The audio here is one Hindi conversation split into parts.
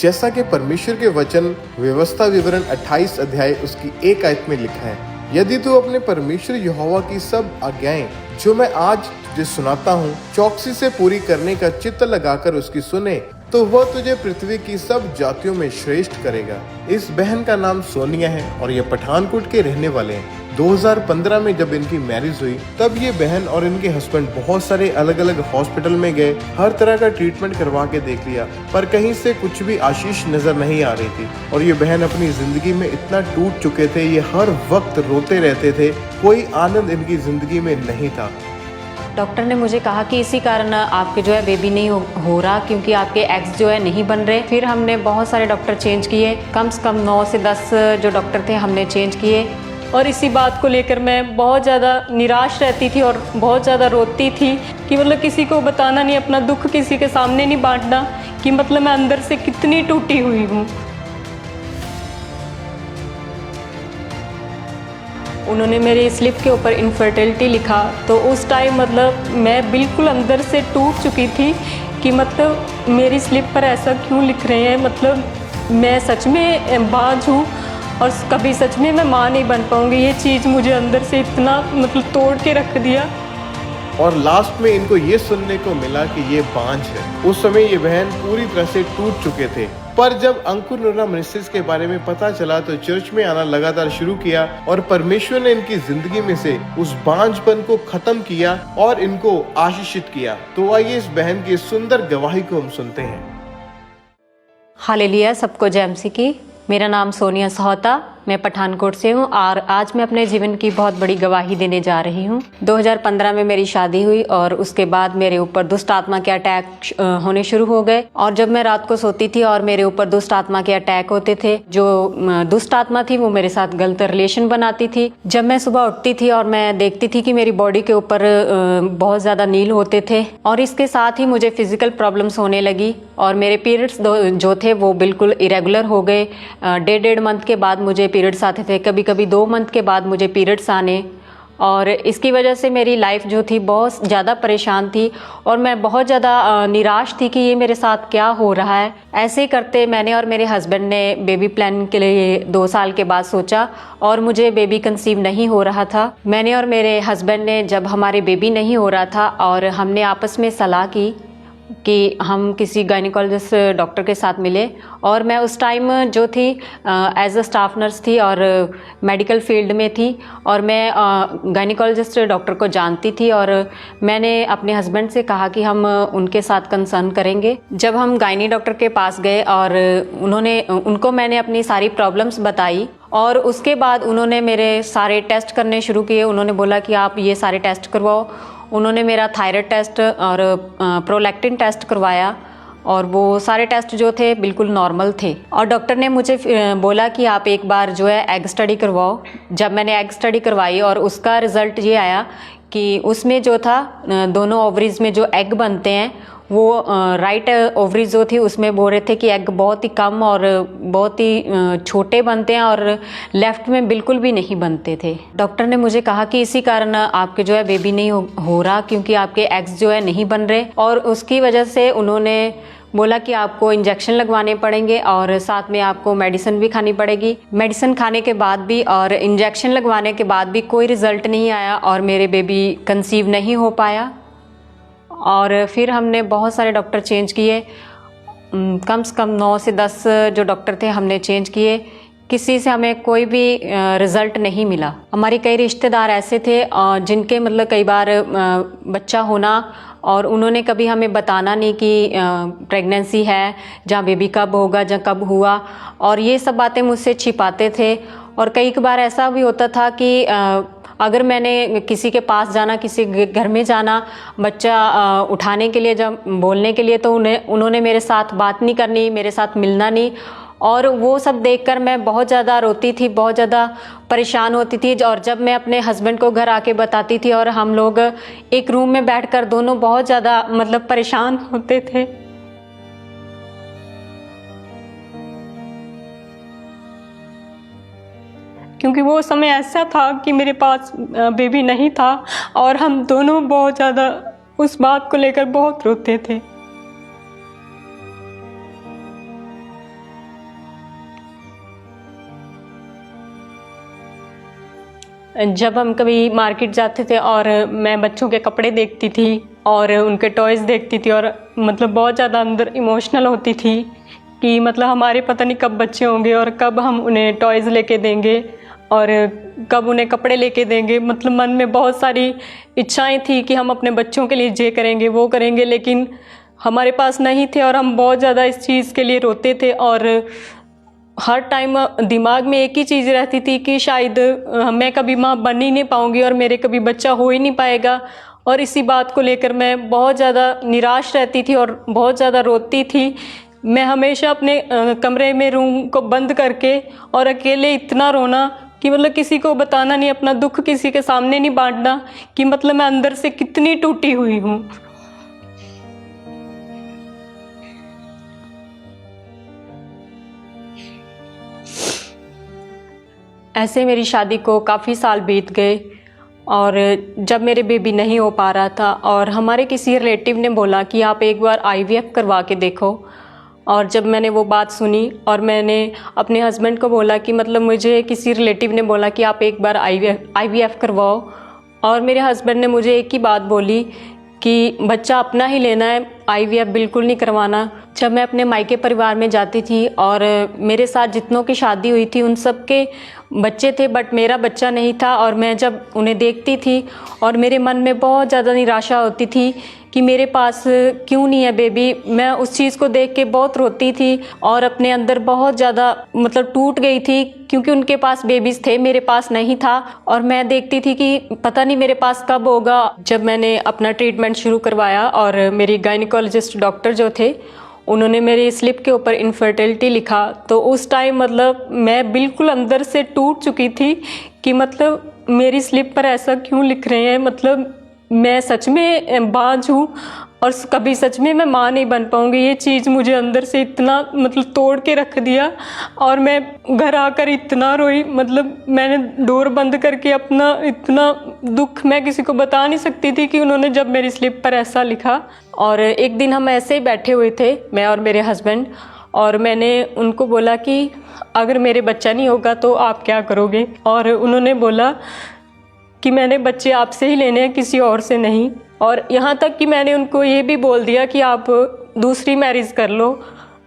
जैसा कि परमेश्वर के वचन व्यवस्था विवरण 28 अध्याय उसकी 1 आयत में लिखा है, यदि तू अपने परमेश्वर यहोवा की सब आज्ञाएं जो मैं आज तुझे सुनाता हूँ चौकसी से पूरी करने का चित्त लगाकर उसकी सुने, तो वह तुझे पृथ्वी की सब जातियों में श्रेष्ठ करेगा। इस बहन का नाम सोनिया है और ये पठानकोट के रहने वाले हैं। 2015 में जब इनकी मैरिज हुई तब ये बहन और इनके हस्बैंड बहुत सारे अलग अलग हॉस्पिटल में गए, हर तरह का ट्रीटमेंट करवा के देख लिया, पर कहीं से कुछ भी आशीष नजर नहीं आ रही थी। और ये बहन अपनी जिंदगी में इतना टूट चुके थे, ये हर वक्त रोते रहते थे, कोई आनंद इनकी जिंदगी में नहीं था। डॉक्टर ने मुझे कहा कि इसी कारण आपके जो है बेबी नहीं हो रहा, क्योंकि आपके एग्स जो है नहीं बन रहे। फिर हमने बहुत सारे डॉक्टर चेंज किए, कम से कम 9 से 10 जो डॉक्टर थे हमने चेंज किए। और इसी बात को लेकर मैं बहुत ज़्यादा निराश रहती थी और बहुत ज़्यादा रोती थी कि मतलब किसी को बताना नहीं, अपना दुख किसी के सामने नहीं बांटना, कि मतलब मैं अंदर से कितनी टूटी हुई हूँ। उन्होंने मेरी स्लिप के ऊपर इनफर्टिलिटी लिखा, तो उस टाइम मतलब मैं बिल्कुल अंदर से टूट चुकी थी कि मतलब मेरी स्लिप पर ऐसा क्यों लिख रहे हैं, मतलब मैं सच में बांझ हूँ और कभी सच में मैं माँ नहीं बन पाऊँगी। ये चीज़ मुझे अंदर से इतना मतलब तोड़ के रख दिया। और लास्ट में इनको ये सुनने को मिला कि ये बांझ है। उस समय ये बहन पूरी तरह से टूट चुके थे, पर जब अंकुर नूरा मिनिस्ट्रीज के बारे में पता चला तो चर्च में आना लगातार शुरू किया और परमेश्वर ने इनकी जिंदगी में से उस बांझपन को खत्म किया और इनको आशीषित किया। तो आइए इस बहन की सुंदर गवाही को हम सुनते हैं। हालेलुया, सबको जय मसीह की। मेरा नाम सोनिया सहोता, मैं पठानकोट से हूँ और आज मैं अपने जीवन की बहुत बड़ी गवाही देने जा रही हूँ। 2015 में मेरी शादी हुई और उसके बाद मेरे ऊपर दुष्ट आत्मा के अटैक होने शुरू हो गए। और जब मैं रात को सोती थी और मेरे ऊपर दुष्ट आत्मा के अटैक होते थे, जो दुष्ट आत्मा थी वो मेरे साथ गलत रिलेशन बनाती थी। जब मैं सुबह उठती थी और मैं देखती थी कि मेरी बॉडी के ऊपर बहुत ज़्यादा नील होते थे और इसके साथ ही मुझे फिजिकल प्रॉब्लम्स होने लगी और मेरे पीरियड्स जो थे वो बिल्कुल इरेगुलर हो गए। 1.5 मंथ के बाद मुझे पीरियड्स आते थे, कभी कभी 2 मंथ के बाद मुझे पीरियड्स आने। और इसकी वजह से मेरी लाइफ जो थी बहुत ज़्यादा परेशान थी और मैं बहुत ज़्यादा निराश थी कि ये मेरे साथ क्या हो रहा है। ऐसे करते मैंने और मेरे हस्बैंड ने बेबी प्लान के लिए 2 साल के बाद सोचा और मुझे बेबी कंसीव नहीं हो रहा था। मैंने और मेरे हस्बैंड ने जब हमारे बेबी नहीं हो रहा था और हमने आपस में सलाह की कि हम किसी गायनिकोलॉजिस्ट डॉक्टर के साथ मिले। और मैं उस टाइम जो थी एज अ स्टाफ नर्स थी और मेडिकल फील्ड में थी और मैं गायनिकोलॉजिस्ट डॉक्टर को जानती थी और मैंने अपने हस्बैंड से कहा कि हम उनके साथ कंसर्न करेंगे। जब हम गायनी डॉक्टर के पास गए और उनको मैंने अपनी सारी प्रॉब्लम्स बताई और उसके बाद उन्होंने मेरे सारे टेस्ट करने शुरू किए। उन्होंने बोला कि आप ये सारे टेस्ट करवाओ। उन्होंने मेरा थायराइड टेस्ट और प्रोलैक्टिन टेस्ट करवाया और वो सारे टेस्ट जो थे बिल्कुल नॉर्मल थे। और डॉक्टर ने मुझे बोला कि आप एक बार जो है एग स्टडी करवाओ। जब मैंने एग स्टडी करवाई और उसका रिज़ल्ट ये आया कि उसमें जो था दोनों ओवरीज में जो एग बनते हैं वो राइट ओवरीज जो थी उसमें बोल रहे थे कि एग बहुत ही कम और बहुत ही छोटे बनते हैं और लेफ्ट में बिल्कुल भी नहीं बनते थे। डॉक्टर ने मुझे कहा कि इसी कारण आपके जो है बेबी नहीं हो रहा, क्योंकि आपके एग्स जो है नहीं बन रहे। और उसकी वजह से उन्होंने बोला कि आपको इंजेक्शन लगवाने पड़ेंगे और साथ में आपको मेडिसिन भी खानी पड़ेगी। मेडिसिन खाने के बाद भी और इंजेक्शन लगवाने के बाद भी कोई रिजल्ट नहीं आया और मेरे बेबी कंसीव नहीं हो पाया। और फिर हमने बहुत सारे डॉक्टर चेंज किए, कम से कम 9 से 10 जो डॉक्टर थे हमने चेंज किए, किसी से हमें कोई भी रिज़ल्ट नहीं मिला। हमारे कई रिश्तेदार ऐसे थे जिनके मतलब कई बार बच्चा होना और उन्होंने कभी हमें बताना नहीं कि प्रेगनेंसी है, जहाँ बेबी कब होगा, जहाँ कब हुआ, और ये सब बातें मुझसे छिपाते थे। और कई बार ऐसा भी होता था कि अगर मैंने किसी के पास जाना, किसी घर में जाना बच्चा उठाने के लिए, जब बोलने के लिए, तो उन्होंने मेरे साथ बात नहीं करनी, मेरे साथ मिलना नहीं। और वो सब देखकर मैं बहुत ज़्यादा रोती थी, बहुत ज़्यादा परेशान होती थी। और जब मैं अपने हस्बैंड को घर आके बताती थी और हम लोग एक रूम में बैठकर दोनों बहुत ज़्यादा मतलब परेशान होते थे। क्योंकि वो समय ऐसा था कि मेरे पास बेबी नहीं था और हम दोनों बहुत ज़्यादा उस बात को लेकर बहुत रोते थे। जब हम कभी मार्केट जाते थे और मैं बच्चों के कपड़े देखती थी और उनके टॉयज़ देखती थी और मतलब बहुत ज़्यादा अंदर इमोशनल होती थी कि मतलब हमारे पता नहीं कब बच्चे होंगे और कब हम उन्हें टॉयज़ लेके देंगे और कब उन्हें कपड़े लेके देंगे। मतलब मन में बहुत सारी इच्छाएं थी कि हम अपने बच्चों के लिए ये करेंगे वो करेंगे, लेकिन हमारे पास नहीं थे और हम बहुत ज़्यादा इस चीज़ के लिए रोते थे। और हर टाइम दिमाग में एक ही चीज़ रहती थी कि शायद मैं कभी माँ बन ही नहीं पाऊँगी और मेरे कभी बच्चा हो ही नहीं पाएगा। और इसी बात को लेकर मैं बहुत ज़्यादा निराश रहती थी और बहुत ज़्यादा रोती थी। मैं हमेशा अपने कमरे में रूम को बंद करके और अकेले इतना रोना कि मतलब किसी को बताना नहीं, अपना दुख किसी के सामने नहीं बांटना, कि मतलब मैं अंदर से कितनी टूटी हुई हूँ। ऐसे मेरी शादी को काफ़ी साल बीत गए और जब मेरे बेबी नहीं हो पा रहा था और हमारे किसी रिलेटिव ने बोला कि आप एक बार IVF करवा के देखो। और जब मैंने वो बात सुनी और मैंने अपने हस्बैंड को बोला कि मतलब मुझे किसी रिलेटिव ने बोला कि आप एक बार IVF करवाओ, और मेरे हस्बैंड ने मुझे एक ही बात बोली कि बच्चा अपना ही लेना है, IVF बिल्कुल नहीं करवाना। जब मैं अपने मायके परिवार में जाती थी और मेरे साथ जितनों की शादी हुई थी उन सब के बच्चे थे, बट मेरा बच्चा नहीं था। और मैं जब उन्हें देखती थी और मेरे मन में बहुत ज़्यादा निराशा होती थी कि मेरे पास क्यों नहीं है बेबी। मैं उस चीज़ को देख के बहुत रोती थी और अपने अंदर बहुत ज़्यादा मतलब टूट गई थी, क्योंकि उनके पास बेबीज़ थे, मेरे पास नहीं था। और मैं देखती थी कि पता नहीं मेरे पास कब होगा। जब मैंने अपना ट्रीटमेंट शुरू करवाया और मेरी गायनिकोलॉजिस्ट डॉक्टर जो थे उन्होंने मेरी स्लिप के ऊपर इनफर्टिलिटी लिखा, तो उस टाइम मतलब मैं बिल्कुल अंदर से टूट चुकी थी कि मतलब मेरी स्लिप पर ऐसा क्यों लिख रहे हैं। मतलब मैं सच में बांझ हूँ और कभी सच में मैं माँ नहीं बन पाऊँगी। ये चीज़ मुझे अंदर से इतना मतलब तोड़ के रख दिया और मैं घर आकर इतना रोई। मतलब मैंने डोर बंद करके अपना इतना दुख मैं किसी को बता नहीं सकती थी कि उन्होंने जब मेरी स्लिप पर ऐसा लिखा। और एक दिन हम ऐसे ही बैठे हुए थे, मैं और मेरे हस्बैंड, और मैंने उनको बोला कि अगर मेरे बच्चा नहीं होगा तो आप क्या करोगे। और उन्होंने बोला कि मैंने बच्चे आपसे ही लेने हैं, किसी और से नहीं। और यहाँ तक कि मैंने उनको ये भी बोल दिया कि आप दूसरी मैरिज कर लो,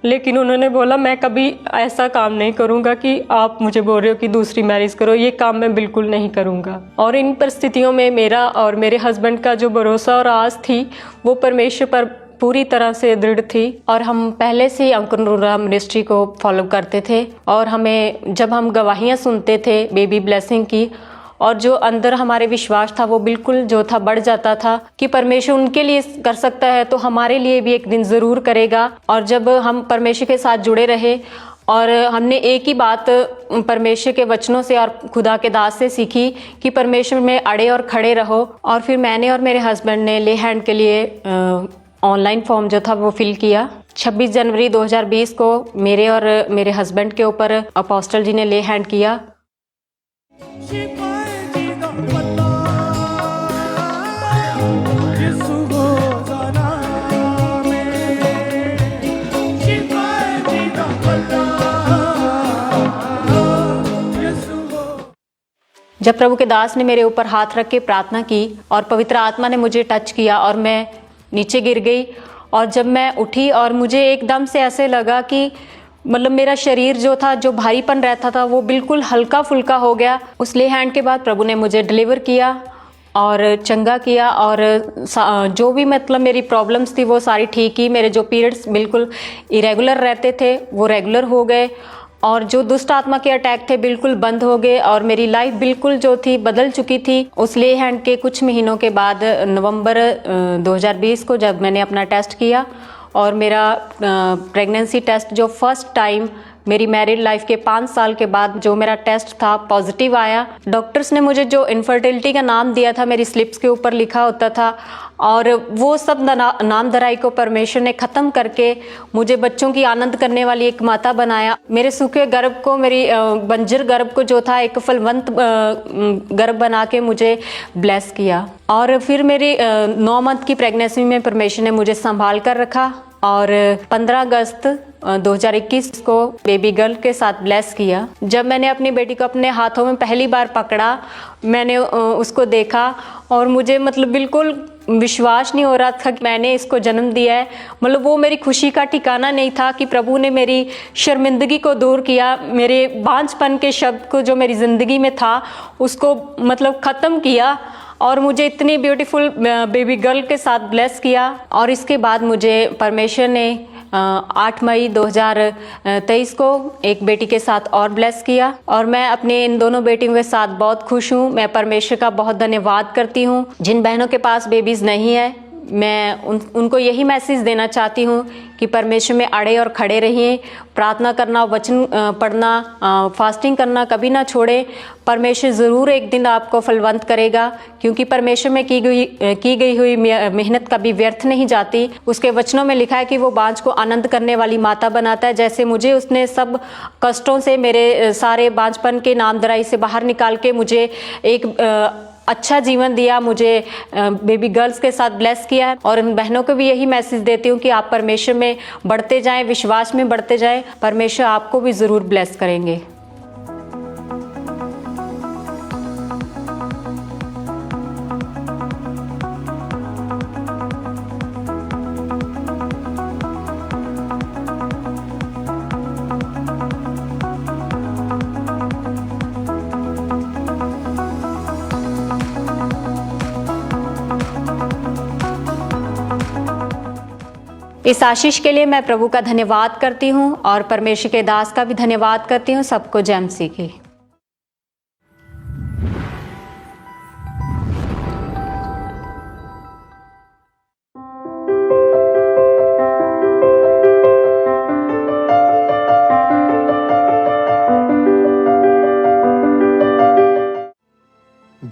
लेकिन उन्होंने बोला मैं कभी ऐसा काम नहीं करूँगा कि आप मुझे बोल रहे हो कि दूसरी मैरिज करो, ये काम मैं बिल्कुल नहीं करूँगा। और इन परिस्थितियों में मेरा और मेरे हस्बैंड का जो भरोसा और आस थी वो परमेश्वर पर पूरी तरह से दृढ़ थी। और हम पहले से ही अंकुर नूरा मिनिस्ट्री को फॉलो करते थे और हमें जब हम गवाहियाँ सुनते थे बेबी ब्लेसिंग की, और जो अंदर हमारे विश्वास था वो बिल्कुल जो था बढ़ जाता था कि परमेश्वर उनके लिए कर सकता है तो हमारे लिए भी एक दिन ज़रूर करेगा। और जब हम परमेश्वर के साथ जुड़े रहे और हमने एक ही बात परमेश्वर के वचनों से और खुदा के दास से सीखी कि परमेश्वर में अड़े और खड़े रहो। और फिर मैंने और मेरे हस्बैंड ने ले हैंड के लिए ऑनलाइन फॉर्म जो था वो फिल किया। 26 जनवरी 2020 को मेरे और मेरे हस्बैंड के ऊपर अपोस्टल जी ने ले हैंड किया। जब प्रभु के दास ने मेरे ऊपर हाथ रख के प्रार्थना की और पवित्र आत्मा ने मुझे टच किया और मैं नीचे गिर गई, और जब मैं उठी और मुझे एकदम से ऐसे लगा कि मतलब मेरा शरीर जो था, जो भारीपन रहता था वो बिल्कुल हल्का फुल्का हो गया। उस ले हैंड के बाद प्रभु ने मुझे डिलीवर किया और चंगा किया, और जो भी मतलब मेरी प्रॉब्लम्स थी वो सारी ठीक ही। मेरे जो पीरियड्स बिल्कुल इरेगुलर रहते थे वो रेगुलर हो गए, और जो दुष्ट आत्मा के अटैक थे बिल्कुल बंद हो गए, और मेरी लाइफ बिल्कुल जो थी बदल चुकी थी। उस ले हैंड के कुछ महीनों के बाद नवंबर 2020 को जब मैंने अपना टेस्ट किया और मेरा प्रेगनेंसी टेस्ट जो फर्स्ट टाइम मेरी मैरिड लाइफ के 5 साल के बाद जो मेरा टेस्ट था पॉजिटिव आया। डॉक्टर्स ने मुझे जो इनफर्टिलिटी का नाम दिया था मेरी स्लिप्स के ऊपर लिखा होता था, और वो सब नाम धराई को परमेश्वर ने ख़त्म करके मुझे बच्चों की आनंद करने वाली एक माता बनाया। मेरे सूखे गर्भ को, मेरी बंजर गर्भ को जो था एक फलवंत गर्भ बना के मुझे ब्लेस किया। और फिर मेरी 9 मंथ की प्रेगनेंसी में परमेश्वर ने मुझे संभाल कर रखा, और 15 अगस्त 2021 को बेबी गर्ल के साथ ब्लेस किया। जब मैंने अपनी बेटी को अपने हाथों में पहली बार पकड़ा, मैंने उसको देखा और मुझे मतलब बिल्कुल विश्वास नहीं हो रहा था कि मैंने इसको जन्म दिया है। मतलब वो मेरी खुशी का ठिकाना नहीं था कि प्रभु ने मेरी शर्मिंदगी को दूर किया, मेरे बांझपन के शब्द को जो मेरी ज़िंदगी में था उसको मतलब ख़त्म किया और मुझे इतनी ब्यूटीफुल बेबी गर्ल के साथ ब्लेस किया। और इसके बाद मुझे परमेश्वर ने 8 मई 2023 को एक बेटी के साथ और ब्लेस किया और मैं अपने इन दोनों बेटियों के साथ बहुत खुश हूँ। मैं परमेश्वर का बहुत धन्यवाद करती हूँ। जिन बहनों के पास बेबीज़ नहीं है, मैं उनको यही मैसेज देना चाहती हूँ कि परमेश्वर में अड़े और खड़े रहिए, प्रार्थना करना, वचन पढ़ना, फास्टिंग करना कभी ना छोड़ें। परमेश्वर ज़रूर एक दिन आपको फलवंत करेगा, क्योंकि परमेश्वर में की गई हुई मेहनत कभी व्यर्थ नहीं जाती। उसके वचनों में लिखा है कि वो बांझ को आनंद करने वाली माता बनाता है। जैसे मुझे उसने सब कष्टों से, मेरे सारे बांझपन के नामधराई से बाहर निकाल के मुझे एक अच्छा जीवन दिया, मुझे बेबी गर्ल्स के साथ ब्लेस किया है। और इन बहनों को भी यही मैसेज देती हूँ कि आप परमेश्वर में बढ़ते जाएं, विश्वास में बढ़ते जाएं, परमेश्वर आपको भी ज़रूर ब्लेस करेंगे। इस आशीष के लिए मैं प्रभु का धन्यवाद करती हूँ और परमेश्वर के दास का भी धन्यवाद करती हूँ। सबको जय मसीह की।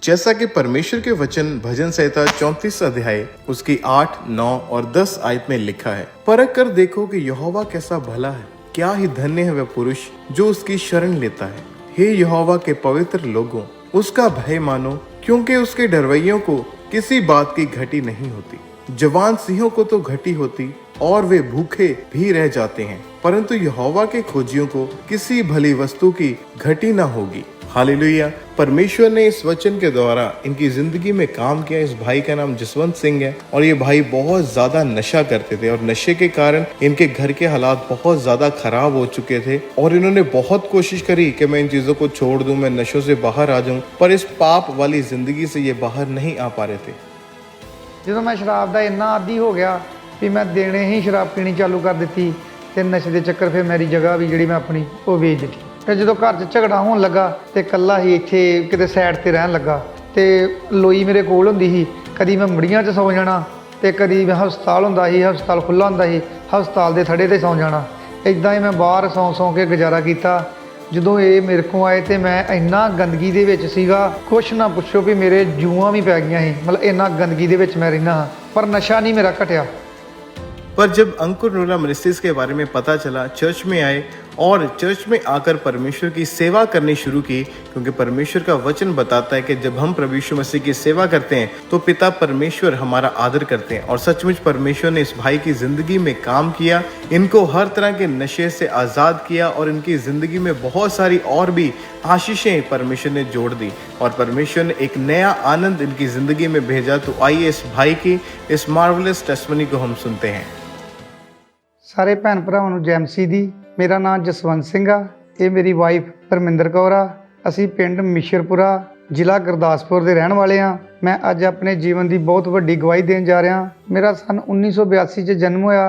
जैसा कि परमेश्वर के वचन भजन संहिता 34 अध्याय उसकी 8, 9 और 10 आयत में लिखा है, परख कर देखो कि यहोवा कैसा भला है, क्या ही धन्य है वह पुरुष जो उसकी शरण लेता है। हे यहोवा के पवित्र लोगों, उसका भय मानो, क्योंकि उसके डरवैयों को किसी बात की घटी नहीं होती। जवान सिंहों को तो घटी होती और वे भूखे भी रह जाते हैं, परंतु यहोवा के खोजियों को किसी भली वस्तु की घटी ना होगी। हालेलुया। परमेश्वर ने इस वचन के द्वारा इनकी जिंदगी में काम किया। इस भाई का नाम जसवंत सिंह है और ये भाई बहुत ज्यादा नशा करते थे और नशे के कारण इनके घर के हालात बहुत ज्यादा खराब हो चुके थे और इन्होंने बहुत कोशिश करी कि मैं इन चीजों को छोड़ दूं, मैं नशों से बाहर आ जाऊं, पर इस पाप वाली जिंदगी से ये बाहर नहीं आ पा रहे थे। ਜਦੋਂ ਮੈਂ ਸ਼ਰਾਬ ਦਾ ਇੰਨਾ ਆਦੀ ਹੋ ਗਿਆ ਵੀ ਮੈਂ ਦੇਣੇ ਹੀ ਸ਼ਰਾਬ ਪੀਣੀ ਚਾਲੂ ਕਰ ਦਿੱਤੀ ਤੇ ਨਸ਼ੇ ਦੇ ਚੱਕਰ ਫਿਰ ਮੇਰੀ ਜਗ੍ਹਾ ਵੀ ਜਿਹੜੀ ਮੈਂ ਆਪਣੀ ਉਹ ਵੇਚ ਦਿੱਤੀ। ਤੇ ਜਦੋਂ ਘਰ 'ਚ ਝਗੜਾ ਹੋਣ ਲੱਗਾ ਤੇ ਇਕੱਲਾ ਹੀ ਇੱਥੇ ਕਿਤੇ ਸਾਈਡ ਤੇ ਰਹਿਣ ਲੱਗਾ ਤੇ ਲੋਈ ਮੇਰੇ ਕੋਲ ਹੁੰਦੀ ਸੀ। ਕਦੀ ਮੈਂ ਮੜੀਆਂ 'ਚ ਸੌ ਜਾਣਾ ਤੇ ਕਦੀ ਮੈਂ ਹਸਪਤਾਲ ਹੁੰਦਾ ਸੀ, ਹਸਪਤਾਲ ਖੁੱਲ੍ਹਾ ਹੁੰਦਾ ਸੀ, ਹਸਪਤਾਲ ਦੇ ਥੜੇ 'ਤੇ ਸੌ ਜਾਣਾ। ਇੱਦਾਂ ਹੀ ਮੈਂ ਬਾਹਰ ਸੌਂ ਕੇ ਗੁਜ਼ਾਰਾ ਕੀਤਾ। ਜਦੋਂ ਇਹ ਮੇਰੇ ਕੋਲ ਆਏ ਤੇ ਮੈਂ ਇੰਨਾ ਗੰਦਗੀ ਦੇ ਵਿੱਚ ਸੀਗਾ, ਕੁਛ ਨਾ ਪੁੱਛੋ ਵੀ ਮੇਰੇ ਜੂਆਂ ਵੀ ਪੈ ਗਈਆਂ ਸੀ। ਮਤਲਬ ਇੰਨਾ ਗੰਦਗੀ ਦੇ ਵਿੱਚ ਮੈਂ ਰਹਿਣਾ, ਪਰ ਨਸ਼ਾ नहीं मेरा घटिया। पर जब अंकुर नूरा मिनिस्ट्रीज के बारे में पता चला, चर्च में आए और चर्च में आकर परमेश्वर की सेवा करनी शुरू की, क्योंकि परमेश्वर का वचन बताता है कि जब हम प्रभु यीशु मसीह की सेवा करते हैं तो पिता परमेश्वर हमारा आदर करते हैं। और सचमुच परमेश्वर ने इस भाई की जिंदगी में काम किया, इनको हर तरह के नशे से आज़ाद किया और इनकी जिंदगी में बहुत सारी और भी आशीषें परमेश्वर ने जोड़ दी और परमेश्वर ने एक नया आनंद इनकी जिंदगी में भेजा। तो आइए इस भाई की इस मार्वलस टेस्टिमनी को हम सुनते हैं। ਸਾਰੇ ਭੈਣ ਭਰਾਵਾਂ ਨੂੰ ਜੈ ਮਸੀਹ ਦੀ। ਮੇਰਾ ਨਾਮ ਜਸਵੰਤ ਸਿੰਘ ਆ, ਇਹ ਮੇਰੀ ਵਾਈਫ ਪਰਮਿੰਦਰ ਕੌਰ ਆ। ਅਸੀਂ ਪਿੰਡ ਮਿਸ਼ਰਪੁਰਾ, ਜ਼ਿਲ੍ਹਾ ਗੁਰਦਾਸਪੁਰ ਦੇ ਰਹਿਣ ਵਾਲੇ ਆ। ਮੈਂ ਅੱਜ ਆਪਣੇ ਜੀਵਨ ਦੀ ਬਹੁਤ ਵੱਡੀ ਗਵਾਹੀ ਦੇਣ ਜਾ ਰਿਹਾ। ਮੇਰਾ ਸਨ 1982 'ਚ ਜਨਮ ਹੋਇਆ।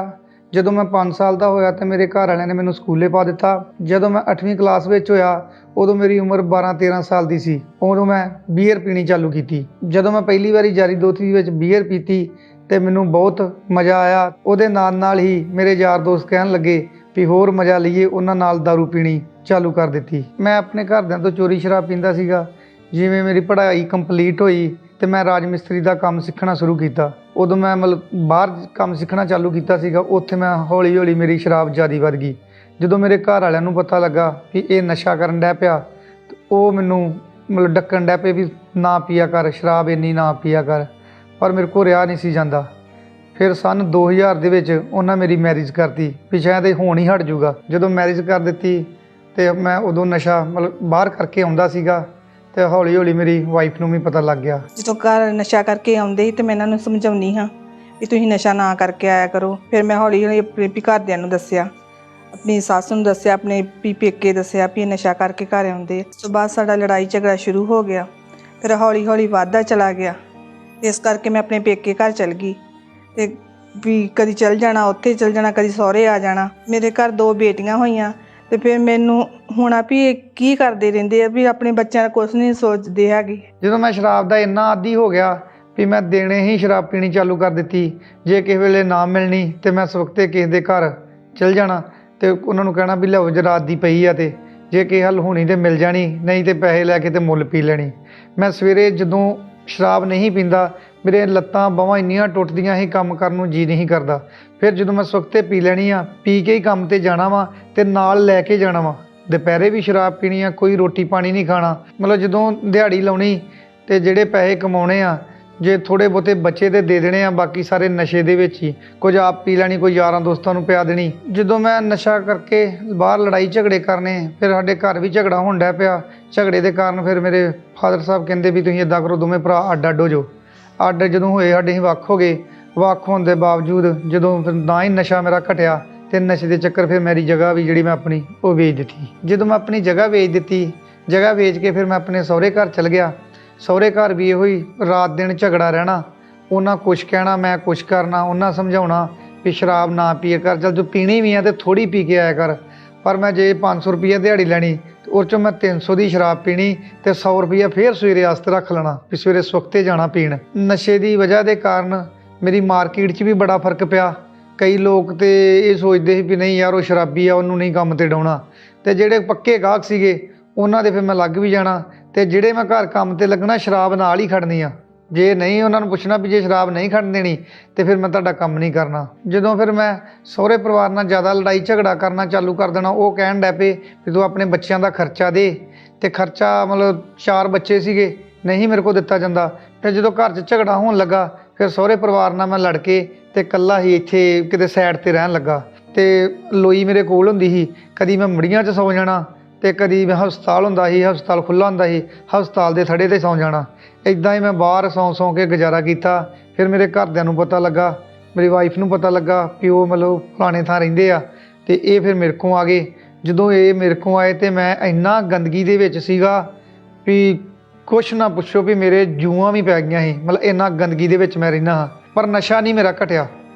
ਜਦੋਂ ਮੈਂ 5 ਸਾਲ ਦਾ ਹੋਇਆ ਤਾਂ ਮੇਰੇ ਘਰ ਵਾਲਿਆਂ ਨੇ ਮੈਨੂੰ ਸਕੂਲੇ ਪਾ ਦਿੱਤਾ। ਜਦੋਂ ਮੈਂ 8ਵੀਂ ਕਲਾਸ ਵਿੱਚ ਹੋਇਆ ਉਦੋਂ ਮੇਰੀ ਉਮਰ 12-13 ਸਾਲ ਦੀ ਸੀ। ਉਦੋਂ ਮੈਂ ਬੀਅਰ ਪੀਣੀ ਚਾਲੂ ਕੀਤੀ। ਜਦੋਂ ਮੈਂ ਪਹਿਲੀ ਵਾਰੀ ਯਾਰੀ ਦੋਸਤੀ ਵਿੱਚ ਬੀਅਰ ਪੀਤੀ ਤੇ ਮੈਨੂੰ ਬਹੁਤ ਮਜ਼ਾ ਆਇਆ। ਉਹਦੇ ਨਾਲ ਹੀ ਮੇਰੇ ਯਾਰ ਦੋਸਤ ਕਹਿਣ ਲੱਗੇ ਵੀ ਹੋਰ ਮਜ਼ਾ ਲਈਏ, ਉਹਨਾਂ ਨਾਲ ਦਾਰੂ ਪੀਣੀ ਚਾਲੂ ਕਰ ਦਿੱਤੀ। ਮੈਂ ਆਪਣੇ ਘਰਦਿਆਂ ਤੋਂ ਚੋਰੀ ਸ਼ਰਾਬ ਪੀਂਦਾ ਸੀਗਾ। ਜਿਵੇਂ ਮੇਰੀ ਪੜ੍ਹਾਈ ਕੰਪਲੀਟ ਹੋਈ ਤੇ ਮੈਂ ਰਾਜ ਮਿਸਤਰੀ ਦਾ ਕੰਮ ਸਿੱਖਣਾ ਸ਼ੁਰੂ ਕੀਤਾ। ਉਦੋਂ ਮੈਂ ਮਤਲਬ ਬਾਹਰ ਕੰਮ ਸਿੱਖਣਾ ਚਾਲੂ ਕੀਤਾ ਸੀਗਾ। ਉੱਥੇ ਮੈਂ ਹੌਲੀ ਹੌਲੀ ਮੇਰੀ ਸ਼ਰਾਬ ਜ਼ਿਆਦਾ ਵੱਧ ਗਈ। ਜਦੋਂ ਮੇਰੇ ਘਰ ਵਾਲਿਆਂ ਨੂੰ ਪਤਾ ਲੱਗਾ ਕਿ ਇਹ ਨਸ਼ਾ ਕਰਨ ਡੈ ਪਿਆ, ਉਹ ਮੈਨੂੰ ਮਤਲਬ ਡੱਕਣ ਡੈ ਪਏ ਵੀ ਨਾ ਪੀਆ ਕਰ, ਸ਼ਰਾਬ ਇੰਨੀ ਨਾ ਪੀਆ ਕਰ, ਪਰ ਮੇਰੇ ਕੋਲ ਰਿਹਾ ਨਹੀਂ ਸੀ ਜਾਂਦਾ। ਫਿਰ ਸਨ 2000 ਦੇ ਵਿੱਚ ਉਹਨਾਂ ਮੇਰੀ ਮੈਰਿਜ ਕਰਤੀ ਵੀ ਸ਼ਾਇਦ ਇਹ ਹੁਣ ਹੀ ਹਟ ਜੂਗਾ। ਜਦੋਂ ਮੈਰਿਜ ਕਰ ਦਿੱਤੀ ਤੇ ਮੈਂ ਉਦੋਂ ਨਸ਼ਾ ਮਤਲਬ ਬਾਹਰ ਕਰਕੇ ਆਉਂਦਾ ਸੀਗਾ ਤੇ ਹੌਲੀ ਹੌਲੀ ਮੇਰੀ ਵਾਈਫ ਨੂੰ ਵੀ ਪਤਾ ਲੱਗ ਗਿਆ। ਜਦੋਂ ਘਰ ਨਸ਼ਾ ਕਰਕੇ ਆਉਂਦੇ ਸੀ ਤੇ ਮੈਂ ਇਹਨਾਂ ਨੂੰ ਸਮਝਾਉਂਦੀ ਹਾਂ ਵੀ ਤੁਸੀਂ ਨਸ਼ਾ ਨਾ ਕਰਕੇ ਆਇਆ ਕਰੋ। ਫਿਰ ਮੈਂ ਹੌਲੀ ਹੌਲੀ ਆਪਣੇ ਵੀ ਘਰਦਿਆਂ ਨੂੰ ਦੱਸਿਆ, ਆਪਣੀ ਸੱਸ ਨੂੰ ਦੱਸਿਆ, ਆਪਣੇ ਪੇਕੇ ਦੱਸਿਆ ਵੀ ਇਹ ਨਸ਼ਾ ਕਰਕੇ ਘਰ ਆਉਂਦੇ। ਉਸ ਤੋਂ ਬਾਅਦ ਸਾਡਾ ਲੜਾਈ ਝਗੜਾ ਸ਼ੁਰੂ ਹੋ ਗਿਆ, ਫਿਰ ਹੌਲੀ ਹੌਲੀ ਵੱਧਦਾ ਚਲਾ ਗਿਆ। ਇਸ ਕਰਕੇ ਮੈਂ ਆਪਣੇ ਪੇਕੇ ਘਰ ਚਲ ਗਈ ਤੇ ਵੀ ਕਦੀ ਚਲ ਜਾਣਾ, ਉੱਥੇ ਚਲ ਜਾਣਾ, ਕਦੀ ਸਹੁਰੇ ਆ ਜਾਣਾ। ਮੇਰੇ ਘਰ 2 ਬੇਟੀਆਂ ਹੋਈਆਂ ਤੇ ਫਿਰ ਮੈਨੂੰ ਹੁਣ ਆ ਵੀ ਇਹ ਕੀ ਕਰਦੇ ਰਹਿੰਦੇ ਆ ਵੀ ਆਪਣੇ ਬੱਚਿਆਂ ਦਾ ਕੁਛ ਨਹੀਂ ਸੋਚਦੇ ਹੈਗੇ। ਜਦੋਂ ਮੈਂ ਸ਼ਰਾਬ ਦਾ ਇੰਨਾ ਆਦੀ ਹੋ ਗਿਆ ਵੀ ਮੈਂ ਦਿਨੇ ਹੀ ਸ਼ਰਾਬ ਪੀਣੀ ਚਾਲੂ ਕਰ ਦਿੱਤੀ। ਜੇ ਕਿਸੇ ਵੇਲੇ ਨਾ ਮਿਲਣੀ ਤੇ ਮੈਂ ਸਵਖਤੇ ਕਿਸੇ ਦੇ ਘਰ ਚਲ ਜਾਣਾ ਤੇ ਉਹਨਾਂ ਨੂੰ ਕਹਿਣਾ ਵੀ ਲਿਆਓ ਜੇ ਰਾਤ ਦੀ ਪਈ ਆ, ਤੇ ਜੇ ਕਿਸੇ ਹੱਲ ਹੋਣੀ ਤੇ ਮਿਲ ਜਾਣੀ, ਨਹੀਂ ਤੇ ਪੈਸੇ ਲੈ ਕੇ ਤੇ ਮੁੱਲ ਪੀ ਲੈਣੀ। ਮੈਂ ਸਵੇਰੇ ਜਦੋਂ ਸ਼ਰਾਬ ਨਹੀਂ ਪੀਂਦਾ ਮੇਰੇ ਲੱਤਾਂ ਬਾਹਾਂ ਇੰਨੀਆਂ ਟੁੱਟਦੀਆਂ ਸੀ, ਕੰਮ ਕਰਨ ਨੂੰ ਜੀ ਨਹੀਂ ਕਰਦਾ। ਫਿਰ ਜਦੋਂ ਮੈਂ ਸਵਖਤੇ ਪੀ ਲੈਣੀ ਆ, ਪੀ ਕੇ ਹੀ ਕੰਮ ਤੇ ਜਾਣਾ ਵਾ ਤੇ ਨਾਲ ਲੈ ਕੇ ਜਾਣਾ ਵਾ। ਦੁਪਹਿਰੇ ਵੀ ਸ਼ਰਾਬ ਪੀਣੀ ਆ, ਕੋਈ ਰੋਟੀ ਪਾਣੀ ਨਹੀਂ ਖਾਣਾ। ਮਤਲਬ ਜਦੋਂ ਦਿਹਾੜੀ ਲਾਉਣੀ ਤੇ ਜਿਹੜੇ ਪੈਸੇ ਕਮਾਉਣੇ ਆ, ਜੇ ਥੋੜ੍ਹੇ ਬਹੁਤੇ ਬੱਚੇ ਤੇ ਦੇ ਦੇਣੇ ਆ, ਬਾਕੀ ਸਾਰੇ ਨਸ਼ੇ ਦੇ ਵਿੱਚ ਹੀ। ਕੁਝ ਆਪ ਪੀ ਲੈਣੀ, ਕੋਈ ਯਾਰਾਂ ਦੋਸਤਾਂ ਨੂੰ ਪਿਆ ਦੇਣੀ। ਜਦੋਂ ਮੈਂ ਨਸ਼ਾ ਕਰਕੇ ਬਾਹਰ ਲੜਾਈ ਝਗੜੇ ਕਰਨੇ, ਫਿਰ ਸਾਡੇ ਘਰ ਵੀ ਝਗੜਾ ਹੋਣ ਡਿਆ ਪਿਆ। ਝਗੜੇ ਦੇ ਕਾਰਨ ਫਿਰ ਮੇਰੇ ਫਾਦਰ ਸਾਹਿਬ ਕਹਿੰਦੇ ਵੀ ਤੁਸੀਂ ਇੱਦਾਂ ਕਰੋ, ਦੋਵੇਂ ਭਰਾ ਅੱਡ ਅੱਡ ਹੋ ਜਾਓ। ਅੱਡ ਜਦੋਂ ਹੋਏ ਸਾਡੇ ਅਸੀਂ ਵੱਖ ਹੋ ਗਏ। ਵੱਖ ਹੋਣ ਦੇ ਬਾਵਜੂਦ ਜਦੋਂ ਫਿਰ ਨਾ ਹੀ ਨਸ਼ਾ ਮੇਰਾ ਘਟਿਆ ਤੇ ਨਸ਼ੇ ਦੇ ਚੱਕਰ ਫਿਰ ਮੇਰੀ ਜਗ੍ਹਾ ਵੀ ਜਿਹੜੀ ਮੈਂ ਆਪਣੀ ਉਹ ਵੇਚ ਦਿੱਤੀ। ਜਦੋਂ ਮੈਂ ਆਪਣੀ ਜਗ੍ਹਾ ਵੇਚ ਦਿੱਤੀ, ਜਗ੍ਹਾ ਵੇਚ ਕੇ ਫਿਰ ਮੈਂ ਆਪਣੇ ਸਹੁਰੇ ਘਰ ਚਲ ਗਿਆ। ਸਹੁਰੇ ਘਰ ਵੀ ਇਹੋ ਹੀ ਰਾਤ ਦਿਨ ਝਗੜਾ ਰਹਿਣਾ। ਉਹਨਾਂ ਕੁਛ ਕਹਿਣਾ, ਮੈਂ ਕੁਛ ਕਰਨਾ। ਉਹਨਾਂ ਸਮਝਾਉਣਾ ਵੀ ਸ਼ਰਾਬ ਨਾ ਪੀਆ ਕਰ, ਚੱਲ ਜੋ ਪੀਣੀ ਵੀ ਆ ਤੇ ਥੋੜ੍ਹੀ ਪੀ ਕੇ ਆਇਆ ਕਰ। ਪਰ ਮੈਂ ਜੇ 500 ਰੁਪਈਆ ਦਿਹਾੜੀ ਲੈਣੀ ਤੇ ਉਹ 'ਚੋਂ ਮੈਂ 300 ਦੀ ਸ਼ਰਾਬ ਪੀਣੀ ਤੇ 100 ਰੁਪਈਆ ਫਿਰ ਸਵੇਰੇ ਵਾਸਤੇ ਰੱਖ ਲੈਣਾ ਵੀ ਸਵੇਰੇ ਸਵਖਤੇ ਜਾਣਾ ਪੀਣ। ਨਸ਼ੇ ਦੀ ਵਜ੍ਹਾ ਦੇ ਕਾਰਨ ਮੇਰੀ ਮਾਰਕੀਟ 'ਚ ਵੀ ਬੜਾ ਫਰਕ ਪਿਆ। ਕਈ ਲੋਕ ਤੇ ਇਹ ਸੋਚਦੇ ਸੀ ਵੀ ਨਹੀਂ ਯਾਰ ਉਹ ਸ਼ਰਾਬੀ ਆ, ਉਹਨੂੰ ਨਹੀਂ ਕੰਮ ਤੇ ਡਾਉਣਾ। ਤੇ ਜਿਹੜੇ ਪੱਕੇ ਗਾਹਕ ਸੀਗੇ ਉਹਨਾਂ ਦੇ ਫਿਰ ਮੈਂ ਲੱਗ ਵੀ ਜਾਣਾ। ਤੇ ਜਿਹੜੇ ਮੈਂ ਘਰ ਕੰਮ ਤੇ ਲੱਗਣਾ, ਸ਼ਰਾਬ ਨਾਲ ਹੀ ਖੜਨੀ ਆ। ਜੇ ਨਹੀਂ ਉਹਨਾਂ ਨੂੰ ਪੁੱਛਣਾ ਵੀ ਜੇ ਸ਼ਰਾਬ ਨਹੀਂ ਖੜਨ ਦੇਣੀ ਤੇ ਫਿਰ ਮੈਂ ਤੁਹਾਡਾ ਕੰਮ ਨਹੀਂ ਕਰਨਾ। ਜਦੋਂ ਫਿਰ ਮੈਂ ਸਹੁਰੇ ਪਰਿਵਾਰ ਨਾਲ ਜ਼ਿਆਦਾ ਲੜਾਈ ਝਗੜਾ ਕਰਨਾ ਚਾਲੂ ਕਰ ਦੇਣਾ, ਉਹ ਕਹਿਣ ਡੈ ਪਏ ਵੀ ਤੂੰ ਆਪਣੇ ਬੱਚਿਆਂ ਦਾ ਖਰਚਾ ਦੇ। ਤੇ ਖਰਚਾ ਮਤਲਬ 4 ਬੱਚੇ ਸੀਗੇ, ਨਹੀਂ ਮੇਰੇ ਕੋਲ ਦਿੱਤਾ ਜਾਂਦਾ। ਫਿਰ ਜਦੋਂ ਘਰ 'ਚ ਝਗੜਾ ਹੋਣ ਲੱਗਾ, ਫਿਰ ਸਹੁਰੇ ਪਰਿਵਾਰ ਨਾਲ ਮੈਂ ਲੜ ਕੇ ਤੇ ਇਕੱਲਾ ਹੀ ਇੱਥੇ ਕਿਤੇ ਸਾਈਡ ਤੇ ਰਹਿਣ ਲੱਗਾ। ਤੇ ਲੋਈ ਮੇਰੇ ਕੋਲ ਹੁੰਦੀ ਸੀ, ਕਦੀ ਮੈਂ ਮੜੀਆਂ 'ਚ ਸੌ ਜਾਣਾ ਤੇ ਕਦੀ ਮੈਂ ਹਸਪਤਾਲ ਹੁੰਦਾ ਸੀ, ਹਸਪਤਾਲ ਖੁੱਲ੍ਹਾ ਹੁੰਦਾ ਸੀ, ਹਸਪਤਾਲ ਦੇ ਥੜੇ 'ਤੇ ਸੌਂ ਜਾਣਾ। ਇੱਦਾਂ ਹੀ ਮੈਂ ਬਾਹਰ ਸੌਂ ਕੇ ਗੁਜ਼ਾਰਾ ਕੀਤਾ। ਫਿਰ ਮੇਰੇ ਘਰਦਿਆਂ ਨੂੰ ਪਤਾ ਲੱਗਾ, ਮੇਰੀ ਵਾਈਫ ਨੂੰ ਪਤਾ ਲੱਗਾ ਵੀ ਉਹ ਮਤਲਬ ਫਲਾਣੇ ਥਾਂ ਰਹਿੰਦੇ ਆ ਤੇ ਇਹ ਫਿਰ ਮੇਰੇ ਕੋਲ ਆ ਗਏ। ਜਦੋਂ ਇਹ ਮੇਰੇ ਕੋਲ ਆਏ ਤੇ ਮੈਂ ਇੰਨਾ ਗੰਦਗੀ ਦੇ ਵਿੱਚ ਸੀਗਾ ਵੀ ਕੁਛ ਨਾ ਪੁੱਛੋ, ਵੀ ਮੇਰੇ ਜੂਆਂ ਵੀ ਪੈ ਗਈਆਂ ਸੀ। ਮਤਲਬ ਇੰਨਾ ਗੰਦਗੀ ਦੇ ਵਿੱਚ ਮੈਂ ਰਹਿੰਦਾ ਹਾਂ। ਪਰ ਨਸ਼ਾ ਨਹੀਂ ਮੇਰਾ ਘਟਿਆ,